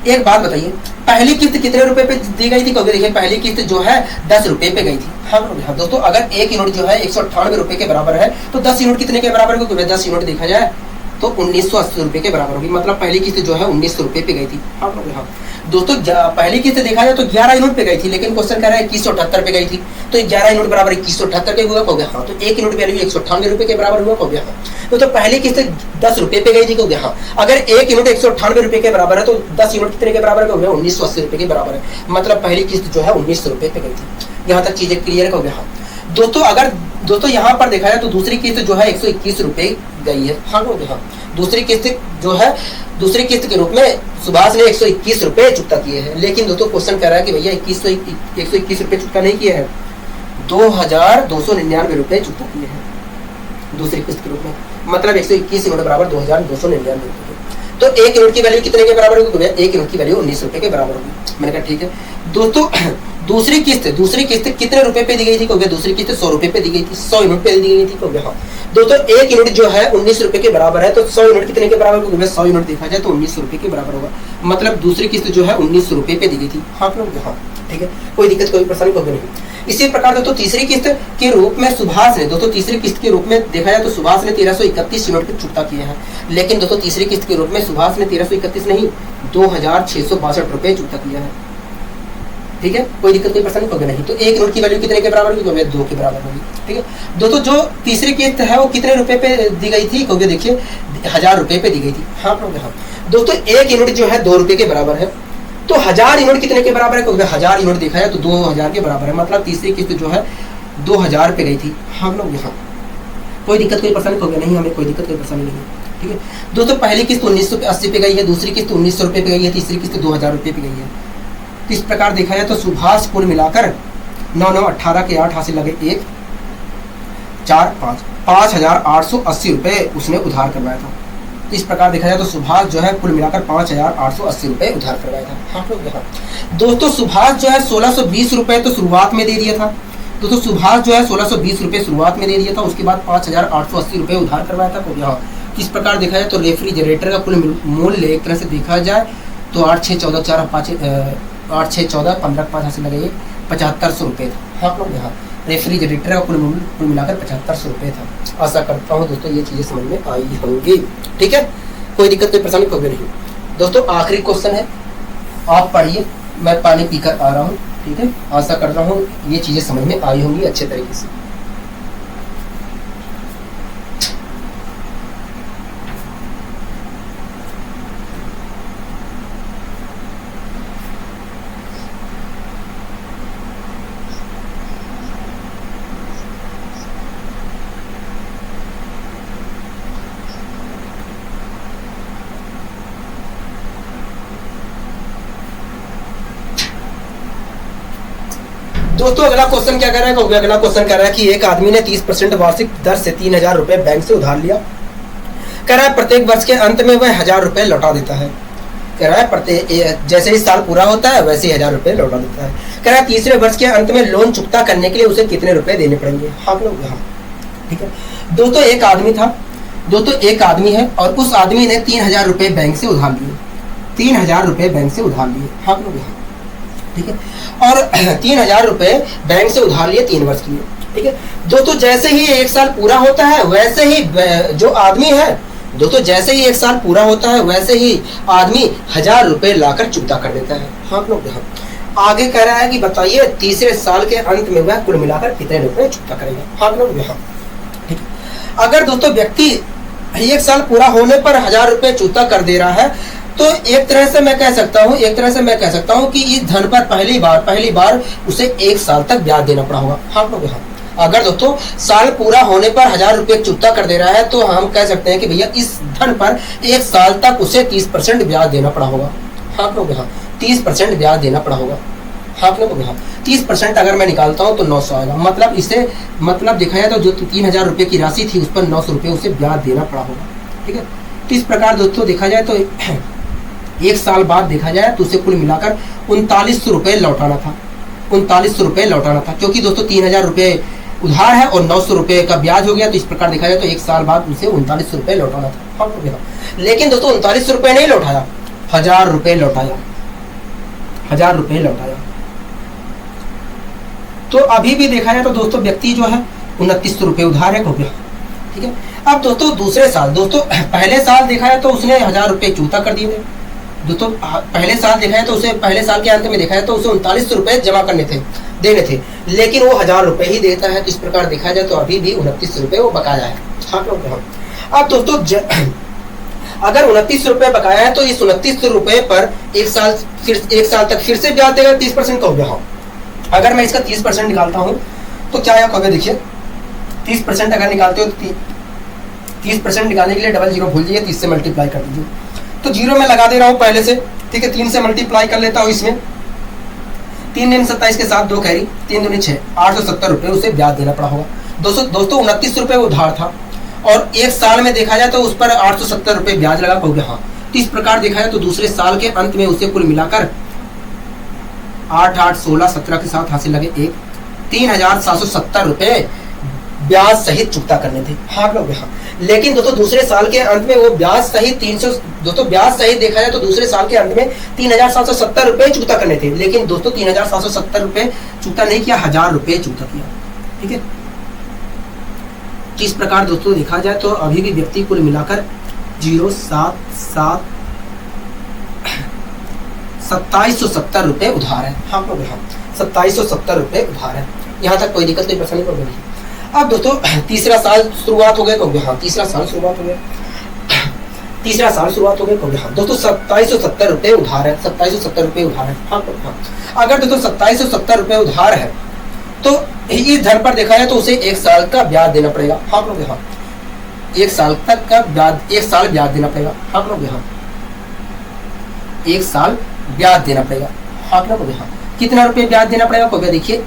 एक बात बताइए, पहली किस्त कितने रुपए पे दी गई थी? क्योंकि देखिए पहली किस्त जो है 10 रुपए पे गई थी। हाँ दोस्तों, अगर एक यूनिट जो है 198 रुपए के बराबर है तो 10 यूनिट कितने के बराबर होगी? 10 यूनिट देखा जाए तो 1980 रुपए के बराबर होगी। मतलब पहली किस्त जो है 1900 रुपए पे गई थी। हाँ दोस्तों, पहली किस्त देखा जाए तो 11 यूनिट पे गई थी, लेकिन क्वेश्चन कह रहा है 2178 पे गई थी, तो 11 यूनिट बराबर 2178 के हुआ हो गया। हाँ, तो एक यूनिट वैल्यू 198 रुपए के बराबर हुआ हो गया। तो पहली किस्त 10 रुपए पे गई थी हो गया। हाँ, अगर एक यूनिट 198 रुपए के बराबर है तो 10 यूनिट कितने के बराबर हो गया? 1980 रुपए के बराबर है। मतलब पहली किस्त जो है 1900 रुपए पे गई थी। यहाँ तक चीजें क्लियर हो गया। दोस्तों अगर यहाँ पर देखा जाए तो दूसरी किस्त जो है 121 रुपए गई है। हाँ हो गया। दूसरी किस्त जो है दूसरी किस्त के रूप में सुभाष ने 121 रुपए चुकता किए हैं, लेकिन दोस्तों क्वेश्चन कह रहा है कि भैया 121 रुपए चुकता नहीं किए हैं, 2299 रुपए चुकता किए हैं दूसरी किस्त के रूप में। मतलब 121 यूनिट बराबर 2299 रुपए। तो एक यूनिट की वैल्यू कितने के बराबर होगी? एक यूनिट की वैल्यू 19 रुपए के बराबर होगी। मैंने कहा ठीक है। दोस्तों दूसरी किस्त कितने रुपए पे दी गई थी? दूसरी किस्त 100 रुपए पे दी गई थी, 100 यूनिट पे दी गई थी। हाँ दोस्तों, एक यूनिट जो है 19 रुपए के बराबर है, तो 100 यूनिट कितने के बराबर होगा? 100 यूनिट देखा जाए तो 1900 रुपए के बराबर होगा। मतलब दूसरी किस्त जो है 1900 रुपए पे दी गई थी। हाँ ठीक है, कोई दिक्कत कोई परेशानी होगी नहीं। इसी प्रकार दोस्तों तीसरी किस्त के रूप में सुभाष ने तीसरी किस्त के रूप में देखा जाए तो सुभाष ने 1331 यूनिट चुकता किए हैं, लेकिन दोस्तों तीसरी किस्त के रूप में सुभाष ने 1331 नहीं 2662 रुपए चुकता किया है। ठीक है, कोई दिक्कत कोई परेशानी होगी नहीं। तो एक यूनिट की वैल्यू कितने के बराबर होगी? 2 के बराबर होगी। ठीक है दोस्तों, जो तीसरी किस्त है वो कितने रुपए पे दी गई थी? क्योंकि देखिए 1000 रुपए पे दी गई थी। हाँ दोस्तों, एक यूनिट जो है 2 रुपए के बराबर है, तो 1000 यूनिट कितने के बराबर है? क्योंकि 1000 यूनिट देखा है तो 2000 के बराबर है। मतलब तीसरी किस्त जो है 2000 पे गई थी। हम लोग यहाँ कोई दिक्कत कोई परेशानी होगी नहीं, हमें कोई दिक्कत कोई परेशानी नहीं है। ठीक है दोस्तों, पहली किस्त 1980 पे गई है, दूसरी किस्त 1900 रुपए पे गई है, तीसरी किस्त 2000 रुपए पे गई है। इस प्रकार देखा जाए तो सुभाष कुल मिलाकर 9 9 18 के 8 हासिल लगे 1 4 5 5880 रुपए उसने उधार करवाया था। इस प्रकार देखा जाए तो सुभाष जो है कुल मिलाकर 5880 रुपए उधार करवाया था। हाँ दोस्तों, सुभाष जो है 1620 रुपए तो शुरुआत में दे दिया था। दोस्तों सुभाष जो है 1620 रुपए शुरुआत में दे दिया था, उसके बाद 5880 रुपए उधार करवाया था। यहाँ इस प्रकार देखा जाए तो रेफ्रिजरेटर का कुल मूल्य एक तरह से देखा जाए तो 8 6 14 4 5 8 6 14 15 5 हासिल लगे 7500 रुपये था। हाँ लोग यहाँ रेफ्रिजरेटर का कुल मिलाकर 7500 रुपये था। आशा करता हूँ दोस्तों ये चीज़ें समझ में आई होंगी। ठीक है, कोई दिक्कत कोई परेशानी होगी नहीं। दोस्तों आखिरी क्वेश्चन है, आप पढ़िए, मैं पानी पीकर आ रहा हूँ। ठीक है, आशा कर रहा हूँ ये चीज़ें समझ में आई होंगी अच्छे तरीके से। दोस्तों अगला क्वेश्चन क्या कह रहा है? अगला क्वेश्चन कह रहा है कि एक आदमी ने 30% वार्षिक दर से 3000 रुपए बैंक से उधार लिया। कह रहा है प्रत्येक वर्ष के अंत में वह 1000 रुपए लौटा देता है। कह रहा है प्रत्येक जैसे ही साल पूरा होता है वैसे ही 1000 रुपए लौटा देता है। कह रहा है तीसरे वर्ष के अंत में लोन चुकता करने के लिए उसे कितने रुपए देने पड़ेंगे? आप लोग यहाँ ठीक है दोस्तों, एक आदमी था। दोस्तों एक आदमी है और उस आदमी ने 3000 रुपए बैंक से उधार लिए। 3000 रुपए बैंक से उधार लिए। आप लोग यहाँ ठीक है, और 3000 रुपए बैंक से उधार लिए 3 वर्ष के लिए। ठीक है दोस्तों, जैसे ही 1 साल पूरा होता है वैसे ही जो आदमी है दोस्तों जैसे ही 1 साल पूरा होता है वैसे ही आदमी 1000 रुपए लाकर चुकता कर देता है। हाँ लोग यहाँ आगे कह रहा है कि बताइए तीसरे साल के अंत में वह कुल मिलाकर कितने रुपए चुकता करेगा? हाँ लोग यहाँ ठीक है, अगर दोस्तों व्यक्ति 1 साल पूरा होने पर 1000 रुपए चुकता कर दे रहा है तो एक तरह से मैं कह सकता हूँ कि इस धन पर पहली बार उसे 1 साल तक ब्याज देना पड़ा होगा। हाँ लोग यहाँ अगर दोस्तों साल पूरा होने पर 1000 रुपए चुकता कर दे रहा है तो हम कह सकते हैं कि भैया इस धन पर 1 साल तक उसे 30% ब्याज देना पड़ा होगा। हाँ लोग यहाँ 30% ब्याज देना पड़ा होगा। हाँ लोग यहाँ 30% अगर मैं निकालता हूँ तो 900 आएगा। मतलब देखा जाए तो जो 3000 रुपए की राशि थी उस पर 900 रुपए उसे ब्याज देना पड़ा होगा। ठीक है, तो इस प्रकार दोस्तों देखा जाए तो 1 साल बाद देखा जाए तो उसे कुल मिलाकर 3900 रुपए लौटाना था। 3900 रुपए लौटाना था, क्योंकि दोस्तों 3000 रुपए उधार है और 900 रुपये का ब्याज हो गया। तो इस प्रकार देखा जाए तो 1 साल बाद उसे 39 रुपये लौटाना था। लेकिन दोस्तों 39 रुपये नहीं लौटाया, 1000 रुपये लौटाया, 1000 रुपये लौटाया। तो अभी भी देखा जाए तो दोस्तों व्यक्ति जो है 2900 रुपये उधार है हो गया। ठीक है, अब दोस्तों दूसरे साल, दोस्तों पहले साल देखा जाए तो उसने 1000 रुपये चूता कर दिए। दोस्तों पहले साल देखा है तो उसे पहले साल के अंत में देखा है तो उसे 3900 रुपये जमा करने थे, देने थे, लेकिन वो 1000 रुपये ही देता है। तो इस प्रकार देखा जाए तो अभी भी 29 रुपये वो बकाया है। अब दोस्तों अगर 29 रुपये बकाया है तो इस 29 रुपये पर एक साल तक फिर से ब्याज देगा 30% का हो गया। अगर मैं इसका 30% निकालता हूँ तो क्या होगा, देखिए 30% अगर निकालते हो तो 30% निकालने के लिए डबल जीरो भूल जाइए, 30 से मल्टीप्लाई कर दीजिए। तो जीरो में लगा दे रहा हूँ पहले से, ठीक है, 3 से मल्टीप्लाई कर लेता हूँ। इसमें 3 दिन 27 के साथ 2 कैरी, 3 दूनी 6, 870 रुपये उसे ब्याज देना पड़ा होगा। दोस्तों 29 रुपये उधार था और 1 साल में देखा जाए तो उस पर 870 रुपये ब्याज लगा हो गया। हाँ, तो इस प्रकार देखा जाए तो दूसरे साल के अंत में उसे कुल मिलाकर 8, 8, 16, 17 के साथ हासिल लगे 3770 रुपये ब्याज सहित चुकता करने थे। हाँ लोग, हाँ, लेकिन दोस्तों दूसरे साल के अंत में वो ब्याज सहित 300, दोस्तों ब्याज सहित देखा जाए तो दूसरे साल के अंत में 3770 रुपये चुकता करने थे, लेकिन दोस्तों 3770 रुपये चुकता नहीं किया, 1000 रुपये चुकता किया। ठीक है, इस प्रकार दोस्तों देखा जाए तो अभी भी व्यक्ति कुल मिलाकर 2770 रुपये उधार है। हाँ लोग, हाँ, 2770 रुपये उधार है। यहाँ तक कोई दिक्कत, कोई परेशानी नहीं। अब दोस्तों तीसरा साल शुरुआत हो गया कब? हाँ, तीसरा साल शुरुआत हो गया कब? हाँ दोस्तों 2770 रुपये उधार है, 2770 रुपये उधार है। हाँ, अगर दोस्तों 2770 रुपये उधार है तो इस धन पर देखा जाए तो उसे 1 साल का ब्याज देना पड़ेगा। हाँ लोग, हाँ, 1 साल तक का ब्याज, 1 साल ब्याज देना पड़ेगा। हाँ लोग, हाँ, 1 साल ब्याज देना पड़ेगा। हाँ लोग, हाँ, कितना रुपये ब्याज देना पड़ेगा को? देखिए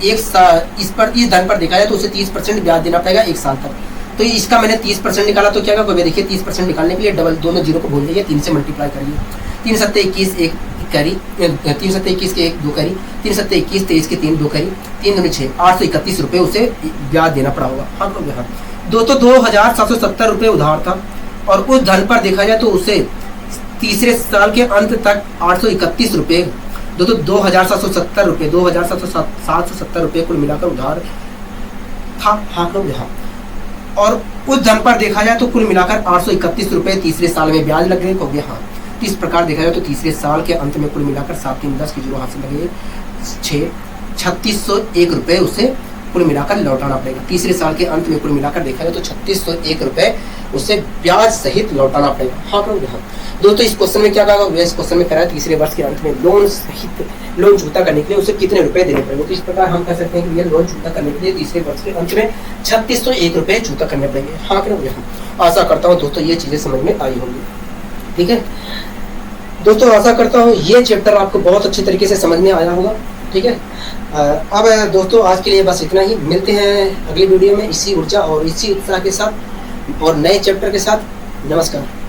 1 साल इस धन पर देखा जाए तो उसे 30% ब्याज देना पड़ेगा 1 साल तक। तो इसका मैंने 30% निकाला तो क्या होगा, देखिए 30% निकालने के लिए डबल दोनों जीरो को भूल जाइए, 3 से मल्टीप्लाई करिए। 3 7 21 1 कैरी, 3 7 21 के 1 2 कैरी, 3 7 21 23 के 3 2 कैरी, 3 दूनी 6, 831 रुपये उसे ब्याज देना पड़ा होगा। हाँ लोग, हाँ, दोस्तों 2770 रुपये उधार था और उस धन पर देखा जाए तो उसे तीसरे साल के अंत तक 831 रुपये, दोस्तों 2770 रुपये, 2770 रुपये कुल मिलाकर उधार था। हाँ लोग, हाँ, और उस धन पर देखा जाए तो कुल मिलाकर 831 रुपये तीसरे साल में ब्याज लग गए हो गया। हाँ, तो इस प्रकार देखा जाए तो तीसरे साल के अंत में कुल मिलाकर 7 3 10 के जीरो हाथ से लगे 3601 रुपये उसे कुल मिलाकर लौटाना पड़ेगा। तीसरे साल के अंत में कुल मिलाकर देखा जाए तो 3601 रुपये उसे ब्याज सहित लौटाना पड़ेगा। हाँ लोग, हाँ, दोस्तों इस क्वेश्चन में क्या कहा, इस क्वेश्चन में कह रहा है तीसरे वर्ष के अंत में लोन सहित लोन चुकता करने के लिए उसे कितने रुपए देने पड़ेंगे। तो इस प्रकार हम कह सकते हैं कि ये लोन चुकता करने के लिए तीसरे वर्ष के अंत में 3601 रुपये चुकता करने पड़ेंगे। हाँ क्या, आशा करता हूँ दोस्तों ये चीजें समझ में आई होंगी। ठीक है दोस्तों, आशा करता हूँ ये चैप्टर आपको बहुत अच्छे तरीके से समझ में आया होगा। ठीक है, अब दोस्तों आज के लिए बस इतना ही। मिलते हैं अगली वीडियो में इसी ऊर्जा और इसी उत्साह के साथ और नए चैप्टर के साथ। नमस्कार।